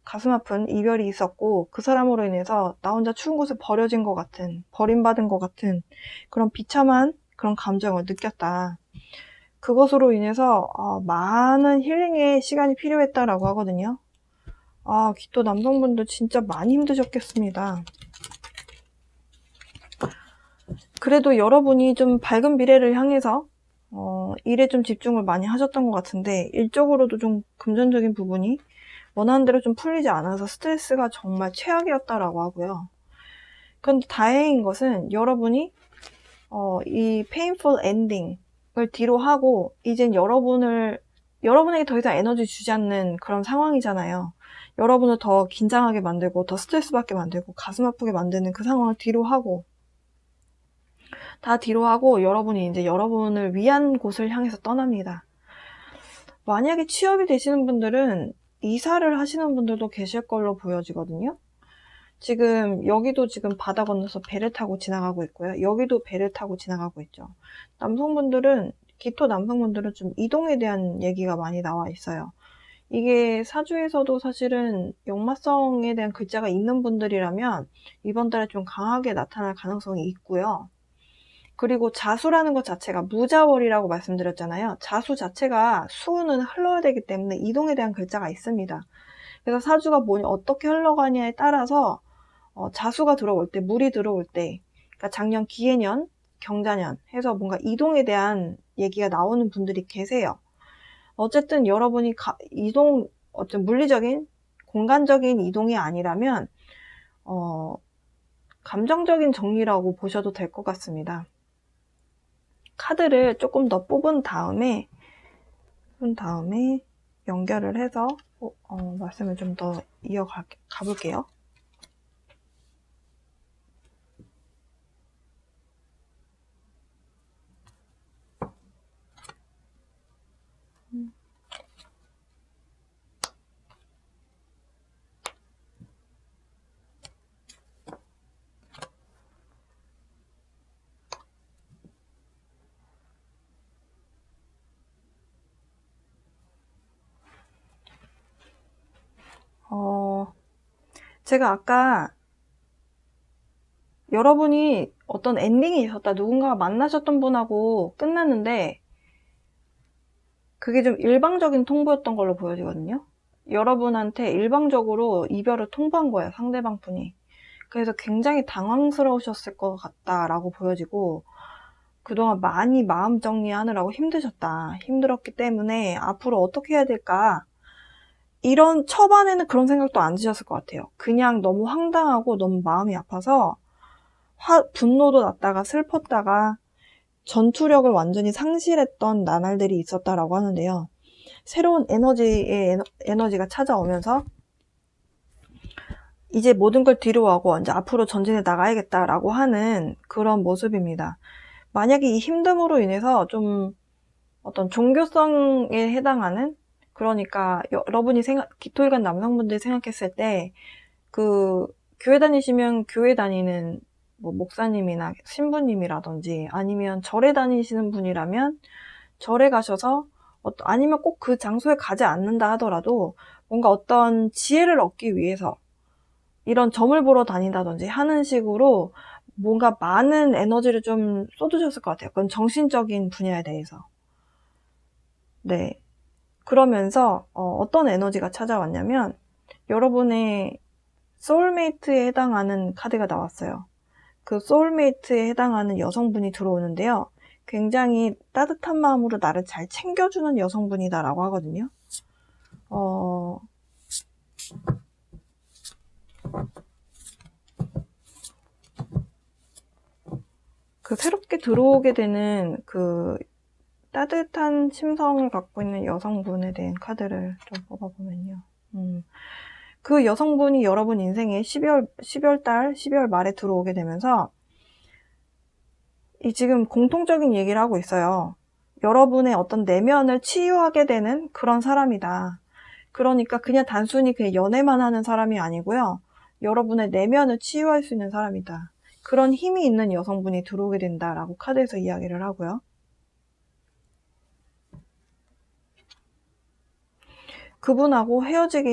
[SPEAKER 1] 가슴 아픈 이별이 있었고 그 사람으로 인해서 나 혼자 추운 곳에 버려진 것 같은, 버림받은 것 같은 그런 비참한 그런 감정을 느꼈다. 그것으로 인해서 많은 힐링의 시간이 필요했다라고 하거든요. 기토 남성분들 진짜 많이 힘드셨겠습니다. 그래도 여러분이 좀 밝은 미래를 향해서 일에 좀 집중을 많이 하셨던 것 같은데 일적으로도 좀 금전적인 부분이 원하는 대로 좀 풀리지 않아서 스트레스가 정말 최악이었다라고 하고요. 그런데 다행인 것은 여러분이 이 painful ending을 뒤로 하고 이젠 여러분에게 더 이상 에너지 주지 않는 그런 상황이잖아요. 여러분을 더 긴장하게 만들고 더 스트레스 받게 만들고 가슴 아프게 만드는 그 상황을 뒤로 하고 다 뒤로 하고 여러분이 이제 여러분을 위한 곳을 향해서 떠납니다. 만약에 취업이 되시는 분들은 이사를 하시는 분들도 계실 걸로 보여지거든요. 지금 여기도 지금 바다 건너서 배를 타고 지나가고 있고요. 여기도 배를 타고 지나가고 있죠. 기토 남성분들은 좀 이동에 대한 얘기가 많이 나와 있어요. 이게 사주에서도 사실은 역마성에 대한 글자가 있는 분들이라면 이번 달에 좀 강하게 나타날 가능성이 있고요. 그리고 자수라는 것 자체가 무자월이라고 말씀드렸잖아요. 자수 자체가 수는 흘러야 되기 때문에 이동에 대한 글자가 있습니다. 그래서 사주가 어떻게 흘러가냐에 따라서 자수가 들어올 때, 물이 들어올 때, 그러니까 작년 기해년, 경자년 해서 뭔가 이동에 대한 얘기가 나오는 분들이 계세요. 어쨌든 여러분이 어떤 물리적인, 공간적인 이동이 아니라면 감정적인 정리라고 보셔도 될 것 같습니다. 카드를 조금 더 뽑은 다음에 연결을 해서 말씀을 좀 더 가볼게요. 제가 아까 여러분이 어떤 엔딩이 있었다, 누군가가 만나셨던 분하고 끝났는데 그게 좀 일방적인 통보였던 걸로 보여지거든요. 여러분한테 일방적으로 이별을 통보한 거예요, 상대방 분이. 그래서 굉장히 당황스러우셨을 것 같다라고 보여지고 그동안 많이 마음 정리하느라고 힘들었기 때문에 앞으로 어떻게 해야 될까, 이런 초반에는 그런 생각도 안 드셨을 것 같아요. 그냥 너무 황당하고 너무 마음이 아파서 분노도 났다가 슬펐다가 전투력을 완전히 상실했던 나날들이 있었다라고 하는데요. 새로운 에너지가 찾아오면서 이제 모든 걸 뒤로하고 이제 앞으로 전진해 나가야겠다라고 하는 그런 모습입니다. 만약에 이 힘듦으로 인해서 좀 어떤 종교성에 해당하는, 그러니까 여러분이 기토일관 남성분들이 생각했을 때 교회 다니시면 교회 다니는 목사님이나 신부님이라든지 아니면 절에 다니시는 분이라면 절에 가셔서 아니면 꼭 그 장소에 가지 않는다 하더라도 뭔가 어떤 지혜를 얻기 위해서 이런 점을 보러 다닌다든지 하는 식으로 뭔가 많은 에너지를 좀 쏟으셨을 것 같아요. 그건 정신적인 분야에 대해서. 네. 그러면서 어떤 에너지가 찾아왔냐면 여러분의 소울메이트에 해당하는 카드가 나왔어요. 그 소울메이트에 해당하는 여성분이 들어오는데요. 굉장히 따뜻한 마음으로 나를 잘 챙겨주는 여성분이다라고 하거든요. 새롭게 들어오게 되는 따뜻한 심성을 갖고 있는 여성분에 대한 카드를 좀 뽑아보면요. 그 여성분이 여러분 인생에 12월 말에 들어오게 되면서 지금 공통적인 얘기를 하고 있어요. 여러분의 어떤 내면을 치유하게 되는 그런 사람이다. 그러니까 그냥 단순히 연애만 하는 사람이 아니고요. 여러분의 내면을 치유할 수 있는 사람이다. 그런 힘이 있는 여성분이 들어오게 된다라고 카드에서 이야기를 하고요. 그분하고 헤어지기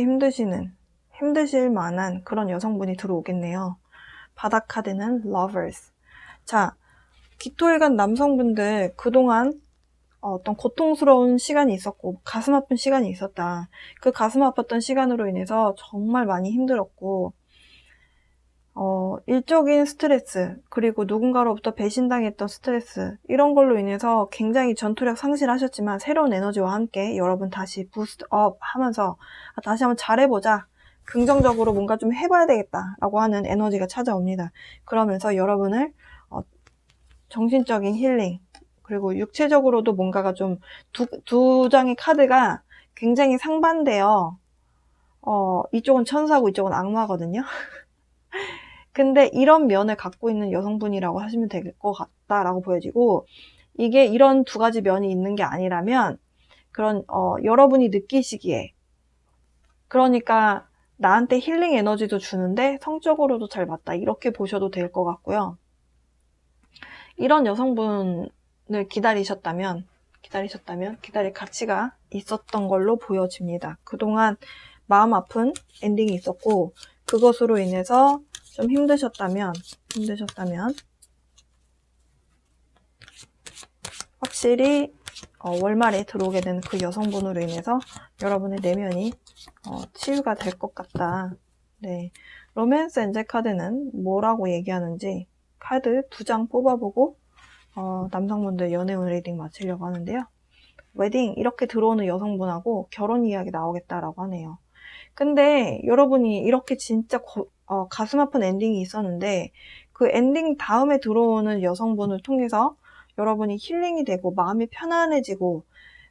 [SPEAKER 1] 힘드실 만한 그런 여성분이 들어오겠네요. 바닥 카드는 Lovers. 자, 기토일관 남성분들 그동안 어떤 고통스러운 시간이 있었고 가슴 아픈 시간이 있었다. 그 가슴 아팠던 시간으로 인해서 정말 많이 힘들었고 일적인 스트레스, 그리고 누군가로부터 배신당했던 스트레스, 이런 걸로 인해서 굉장히 전투력 상실하셨지만 새로운 에너지와 함께 여러분 다시 부스트업 하면서 다시 한번 잘해보자. 긍정적으로 뭔가 좀 해봐야 되겠다라고 하는 에너지가 찾아옵니다. 그러면서 여러분을 정신적인 힐링, 그리고 육체적으로도 뭔가가 좀 두 장의 카드가 굉장히 상반돼요. 이쪽은 천사고 이쪽은 악마거든요. 근데 이런 면을 갖고 있는 여성분이라고 하시면 될 것 같다라고 보여지고, 이게 이런 두 가지 면이 있는 게 아니라면 그런 여러분이 느끼시기에, 그러니까 나한테 힐링 에너지도 주는데 성적으로도 잘 맞다, 이렇게 보셔도 될 것 같고요. 이런 여성분을 기다리실 가치가 있었던 걸로 보여집니다. 그동안 마음 아픈 엔딩이 있었고, 그것으로 인해서 좀 힘드셨다면 확실히 월말에 들어오게 된 그 여성분으로 인해서 여러분의 내면이 치유가 될 것 같다. 네, 로맨스 엔젤 카드는 뭐라고 얘기하는지 카드 2장 뽑아보고 남성분들 연애운 리딩 마치려고 하는데요. 웨딩 이렇게 들어오는 여성분하고 결혼 이야기 나오겠다라고 하네요. 근데 여러분이 이렇게 진짜 가슴 아픈 엔딩이 있었는데, 그 엔딩 다음에 들어오는 여성분을 통해서 여러분이 힐링이 되고 마음이 편안해지고,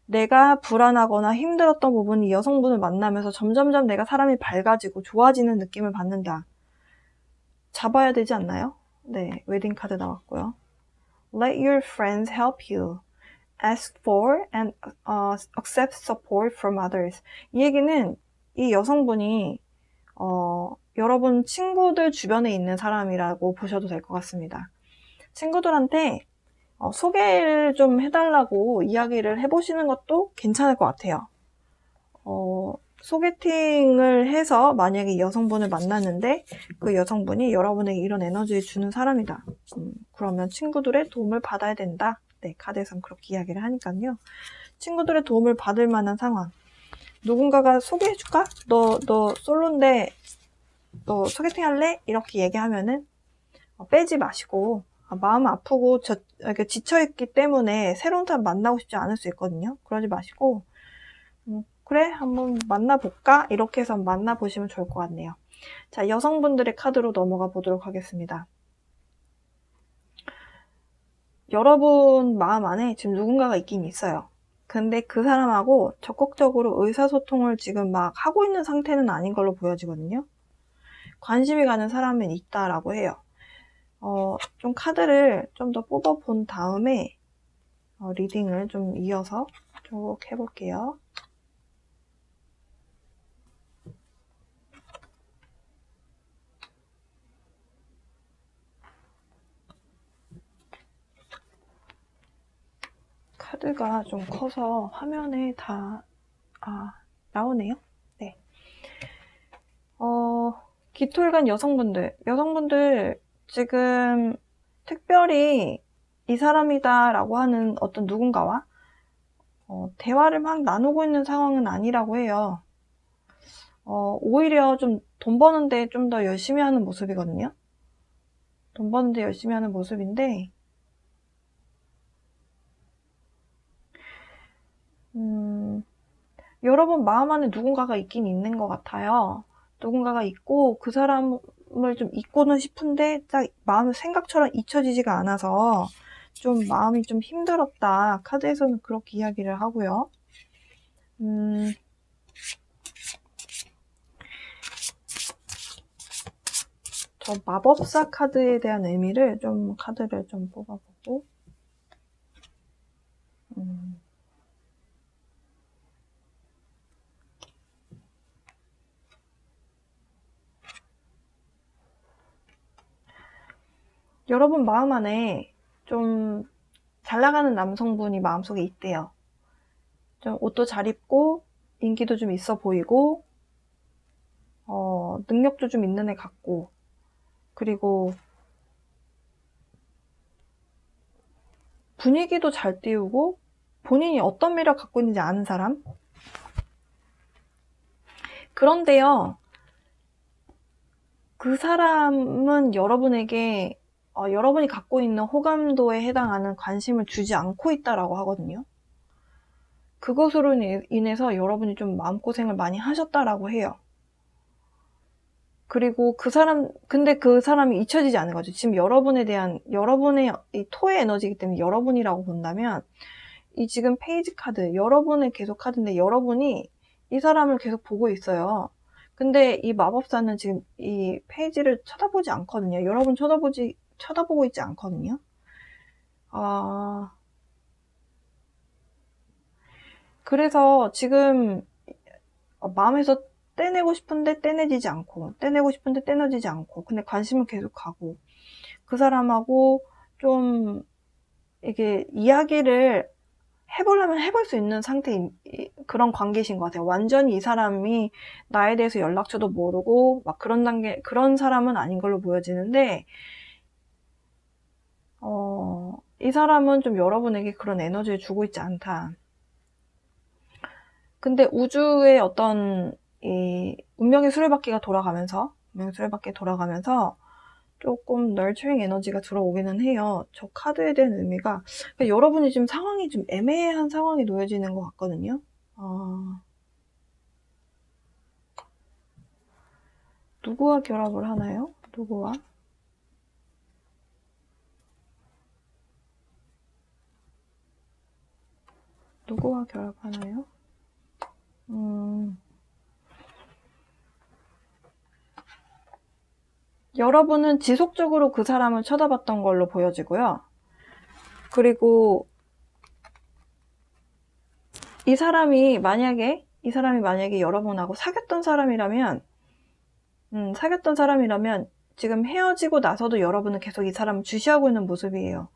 [SPEAKER 1] 내가 불안하거나 힘들었던 부분이 여성분을 만나면서 점점점 내가 사람이 밝아지고 좋아지는 느낌을 받는다. 잡아야 되지 않나요? 네, 웨딩 카드 나왔고요. Let your friends help you. Ask for and accept support from others. 이 얘기는 이 여성분이 여러분 친구들 주변에 있는 사람이라고 보셔도 될 것 같습니다. 친구들한테 소개를 좀 해달라고 이야기를 해보시는 것도 괜찮을 것 같아요. 소개팅을 해서 만약에 여성분을 만났는데 그 여성분이 여러분에게 이런 에너지를 주는 사람이다. 그러면 친구들의 도움을 받아야 된다. 네, 카드에선 그렇게 이야기를 하니까요. 친구들의 도움을 받을 만한 상황. 누군가가 소개해줄까? 너 솔로인데 너 소개팅 할래? 이렇게 얘기하면은 빼지 마시고, 마음 아프고 이렇게 지쳐있기 때문에 새로운 사람 만나고 싶지 않을 수 있거든요. 그러지 마시고 그래, 한번 만나볼까? 이렇게 해서 만나보시면 좋을 것 같네요. 자, 여성분들의 카드로 넘어가 보도록 하겠습니다. 여러분 마음 안에 지금 누군가가 있긴 있어요. 근데 그 사람하고 적극적으로 의사소통을 지금 막 하고 있는 상태는 아닌 걸로 보여지거든요. 관심이 가는 사람은 있다라고 해요. 좀 카드를 좀 더 뽑아본 다음에 리딩을 좀 이어서 쭉 해볼게요. 카드가 좀 커서 화면에 다 나오네요. 네. 기토일간 여성분들 지금 특별히 이 사람이다 라고 하는 어떤 누군가와 대화를 막 나누고 있는 상황은 아니라고 해요. 오히려 좀 돈 버는데 좀 더 열심히 하는 모습이거든요. 돈 버는데 열심히 하는 모습인데, 여러분 마음 안에 누군가가 있긴 있는 것 같아요. 누군가가 있고 그 사람을 좀 잊고는 싶은데 딱 마음이 생각처럼 잊혀지지가 않아서 좀 마음이 좀 힘들었다. 카드에서는 그렇게 이야기를 하고요. 저 마법사 카드에 대한 의미를 좀 카드를 좀 뽑아보고 여러분 마음 안에 좀 잘 나가는 남성분이 마음속에 있대요. 좀 옷도 잘 입고 인기도 좀 있어 보이고 능력도 좀 있는 애 같고, 그리고 분위기도 잘 띄우고 본인이 어떤 매력 갖고 있는지 아는 사람? 그런데요, 그 사람은 여러분에게 여러분이 갖고 있는 호감도에 해당하는 관심을 주지 않고 있다라고 하거든요. 그것으로 인해서 여러분이 좀 마음고생을 많이 하셨다라고 해요. 그리고 근데 그 사람이 잊혀지지 않는 거죠. 지금 여러분에 대한, 여러분의 이 토의 에너지이기 때문에 여러분이라고 본다면, 이 지금 페이지 카드, 여러분의 계속 카드인데 여러분이 이 사람을 계속 보고 있어요. 근데 이 마법사는 지금 이 페이지를 쳐다보지 않거든요. 여러분 쳐다보고 있지 않거든요. 그래서 지금 마음에서 떼내고 싶은데 떼내지지 않고, 근데 관심은 계속 가고, 그 사람하고 좀 이게 이야기를 해보려면 해볼 수 있는 상태인 그런 관계이신 것 같아요. 완전히 이 사람이 나에 대해서 연락처도 모르고 막 그런 사람은 아닌 걸로 보여지는데, 이 사람은 좀 여러분에게 그런 에너지를 주고 있지 않다. 근데 우주의 어떤 이 운명의 수레바퀴가 돌아가면서 조금 널처링 에너지가 들어오기는 해요. 저 카드에 대한 의미가, 그러니까 여러분이 지금 상황이 좀 애매한 상황에 놓여지는 것 같거든요. 누구와 결합을 하나요? 누구와 결합하나요? 여러분은 지속적으로 그 사람을 쳐다봤던 걸로 보여지고요. 그리고 이 사람이 만약에 여러분하고 사귀었던 사람이라면 지금 헤어지고 나서도 여러분은 계속 이 사람을 주시하고 있는 모습이에요.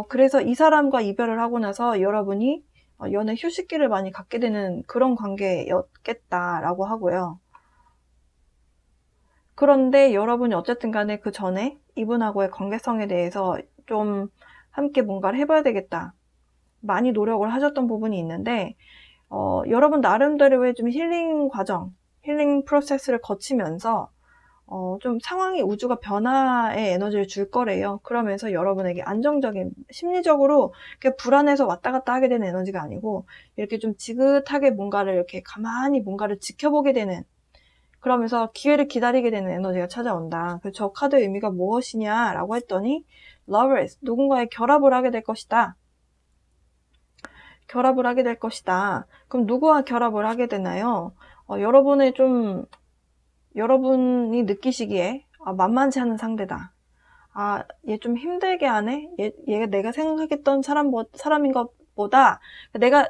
[SPEAKER 1] 그래서 이 사람과 이별을 하고 나서 여러분이 연애 휴식기를 많이 갖게 되는 그런 관계였겠다라고 하고요. 그런데 여러분이 어쨌든 간에 그 전에 이분하고의 관계성에 대해서 좀 함께 뭔가를 해봐야 되겠다. 많이 노력을 하셨던 부분이 있는데, 여러분 나름대로의 좀 힐링 프로세스를 거치면서, 좀 상황이 우주가 변화의 에너지를 줄 거래요. 그러면서 여러분에게 안정적인, 심리적으로 이렇게 불안해서 왔다 갔다 하게 되는 에너지가 아니고, 이렇게 좀 지긋하게 뭔가를 이렇게 가만히 뭔가를 지켜보게 되는, 그러면서 기회를 기다리게 되는 에너지가 찾아온다. 그래서 저 카드의 의미가 무엇이냐라고 했더니, lovers, 누군가의 결합을 하게 될 것이다. 그럼 누구와 결합을 하게 되나요? 여러분이 느끼시기에 만만치 않은 상대다. 얘 좀 힘들게 하네? 얘가 내가 생각했던 사람인 것보다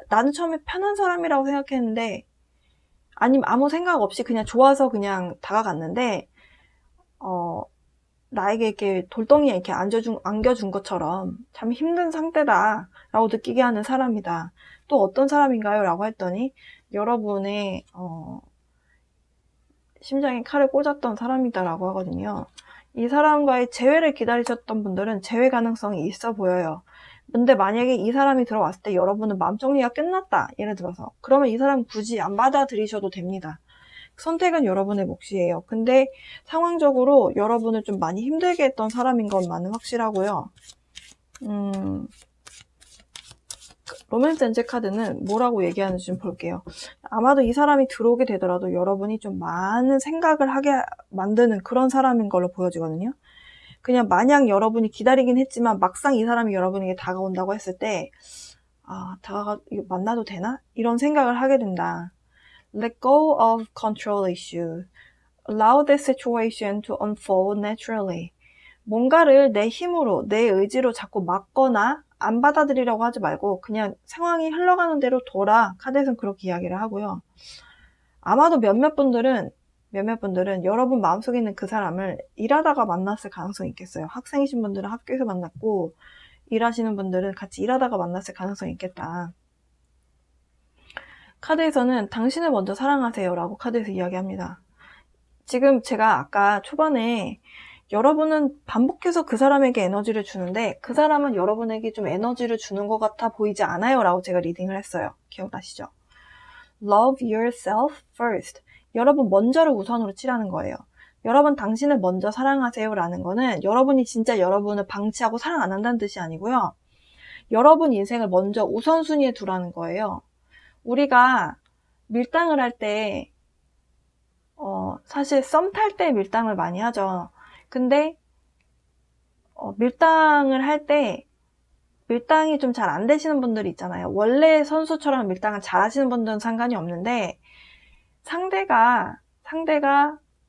[SPEAKER 1] 나는 처음에 편한 사람이라고 생각했는데, 아니면 아무 생각 없이 그냥 좋아서 그냥 다가갔는데, 나에게 이렇게 돌덩이에 이렇게 안겨준 것처럼 참 힘든 상태다 라고 느끼게 하는 사람이다. 또 어떤 사람인가요? 라고 했더니 여러분의 심장에 칼을 꽂았던 사람이다 라고 하거든요. 이 사람과의 재회를 기다리셨던 분들은 재회 가능성이 있어 보여요. 근데 만약에 이 사람이 들어왔을 때 여러분은 마음 정리가 끝났다, 예를 들어서, 그러면 이 사람 굳이 안 받아들이셔도 됩니다. 선택은 여러분의 몫이에요. 근데 상황적으로 여러분을 좀 많이 힘들게 했던 사람인 것만은 확실하고요. 로맨스 엔젤 카드는 뭐라고 얘기하는지 좀 볼게요. 아마도 이 사람이 들어오게 되더라도 여러분이 좀 많은 생각을 하게 만드는 그런 사람인 걸로 보여지거든요. 그냥 마냥 여러분이 기다리긴 했지만 막상 이 사람이 여러분에게 다가온다고 했을 때, 이거 만나도 되나? 이런 생각을 하게 된다. Let go of control issue. Allow the situation to unfold naturally. 뭔가를 내 힘으로, 내 의지로 자꾸 막거나 안 받아들이려고 하지 말고 그냥 상황이 흘러가는 대로 둬라. 카드에서는 그렇게 이야기를 하고요. 아마도 몇몇 분들은 여러분 마음속에 있는 그 사람을 일하다가 만났을 가능성이 있겠어요. 학생이신 분들은 학교에서 만났고, 일하시는 분들은 같이 일하다가 만났을 가능성이 있겠다. 카드에서는 당신을 먼저 사랑하세요 라고 카드에서 이야기합니다. 지금 제가 아까 초반에 여러분은 반복해서 그 사람에게 에너지를 주는데 그 사람은 여러분에게 좀 에너지를 주는 것 같아 보이지 않아요 라고 제가 리딩을 했어요. 기억나시죠? Love yourself first. 여러분 먼저를 우선으로 치라는 거예요. 여러분 당신을 먼저 사랑하세요 라는 거는 여러분이 진짜 여러분을 방치하고 사랑 안 한다는 뜻이 아니고요. 여러분 인생을 먼저 우선순위에 두라는 거예요. 우리가 밀당을 할 때 사실 썸 탈 때 밀당을 많이 하죠. 근데 밀당을 할 때 밀당이 좀 잘 안 되시는 분들이 있잖아요. 원래 선수처럼 밀당을 잘 하시는 분들은 상관이 없는데 상대가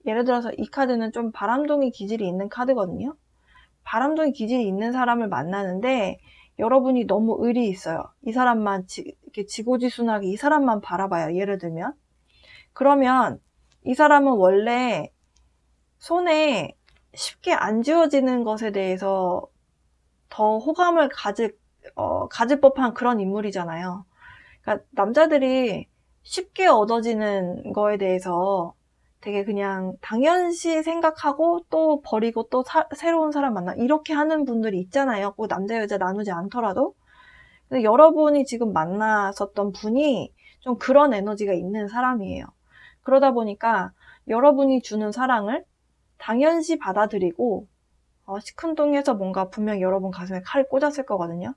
[SPEAKER 1] 예를 들어서 이 카드는 좀 바람둥이 기질이 있는 카드거든요. 바람둥이 기질이 있는 사람을 만나는데 여러분이 너무 의리 있어요. 이 사람만 이렇게 지고지순하게 이 사람만 바라봐요. 예를 들면. 그러면 이 사람은 원래 손에 쉽게 안 쥐어지는 것에 대해서 더 호감을 가질 법한 그런 인물이잖아요. 그러니까 남자들이 쉽게 얻어지는 거에 대해서 되게 그냥 당연시 생각하고 또 버리고 또 새로운 사람 만나 이렇게 하는 분들이 있잖아요. 꼭 남자 여자 나누지 않더라도. 근데 여러분이 지금 만났었던 분이 좀 그런 에너지가 있는 사람이에요. 그러다 보니까 여러분이 주는 사랑을 당연시 받아들이고 시큰둥해서 뭔가 분명 여러분 가슴에 칼을 꽂았을 거거든요.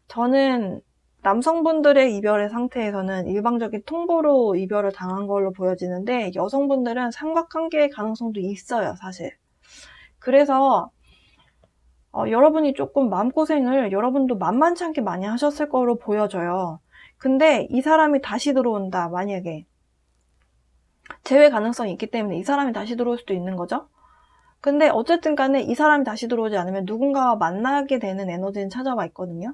[SPEAKER 1] 저는 남성분들의 이별의 상태에서는 일방적인 통보로 이별을 당한 걸로 보여지는데 여성분들은 삼각관계의 가능성도 있어요, 사실. 그래서 여러분이 조금 마음고생을 여러분도 만만치 않게 많이 하셨을 거로 보여져요. 근데 이 사람이 다시 들어온다, 만약에. 재회 가능성이 있기 때문에 이 사람이 다시 들어올 수도 있는 거죠. 근데 어쨌든 간에 이 사람이 다시 들어오지 않으면 누군가와 만나게 되는 에너지는 찾아와 있거든요.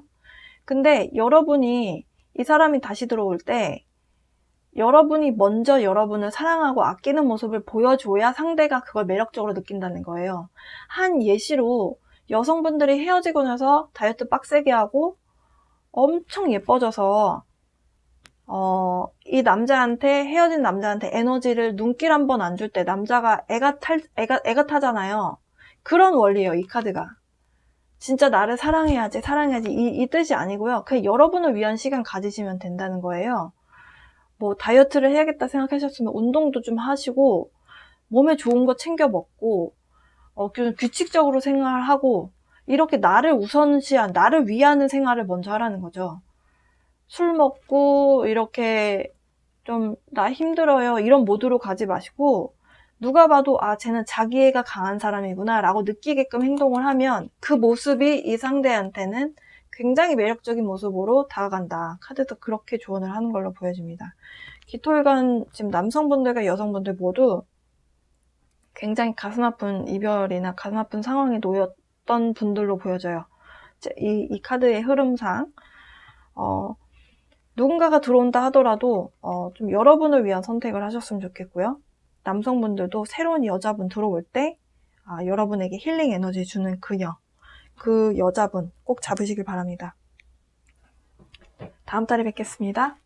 [SPEAKER 1] 근데 여러분이 이 사람이 다시 들어올 때 여러분이 먼저 여러분을 사랑하고 아끼는 모습을 보여줘야 상대가 그걸 매력적으로 느낀다는 거예요. 한 예시로 여성분들이 헤어지고 나서 다이어트 빡세게 하고 엄청 예뻐져서 이 남자한테, 헤어진 남자한테 에너지를 눈길 한 번 안 줄 때 남자가 애가 타잖아요. 그런 원리예요, 이 카드가. 진짜 나를 사랑해야지 이 뜻이 아니고요. 그냥 여러분을 위한 시간 가지시면 된다는 거예요. 뭐 다이어트를 해야겠다 생각하셨으면 운동도 좀 하시고 몸에 좋은 거 챙겨 먹고 좀 규칙적으로 생활을 하고 이렇게 나를 우선시한, 나를 위하는 생활을 먼저 하라는 거죠. 술 먹고 이렇게 좀 나 힘들어요 이런 모드로 가지 마시고 누가 봐도 아 쟤는 자기애가 강한 사람이구나 라고 느끼게끔 행동을 하면 그 모습이 이 상대한테는 굉장히 매력적인 모습으로 다가간다. 카드도 그렇게 조언을 하는 걸로 보여집니다. 기토일관 지금 남성분들과 여성분들 모두 굉장히 가슴 아픈 이별이나 가슴 아픈 상황에 놓였던 분들로 보여져요. 이 카드의 흐름상 누군가가 들어온다 하더라도 좀 여러분을 위한 선택을 하셨으면 좋겠고요. 남성분들도 새로운 여자분 들어올 때 여러분에게 힐링 에너지 주는 그녀, 그 여자분 꼭 잡으시길 바랍니다. 다음 달에 뵙겠습니다.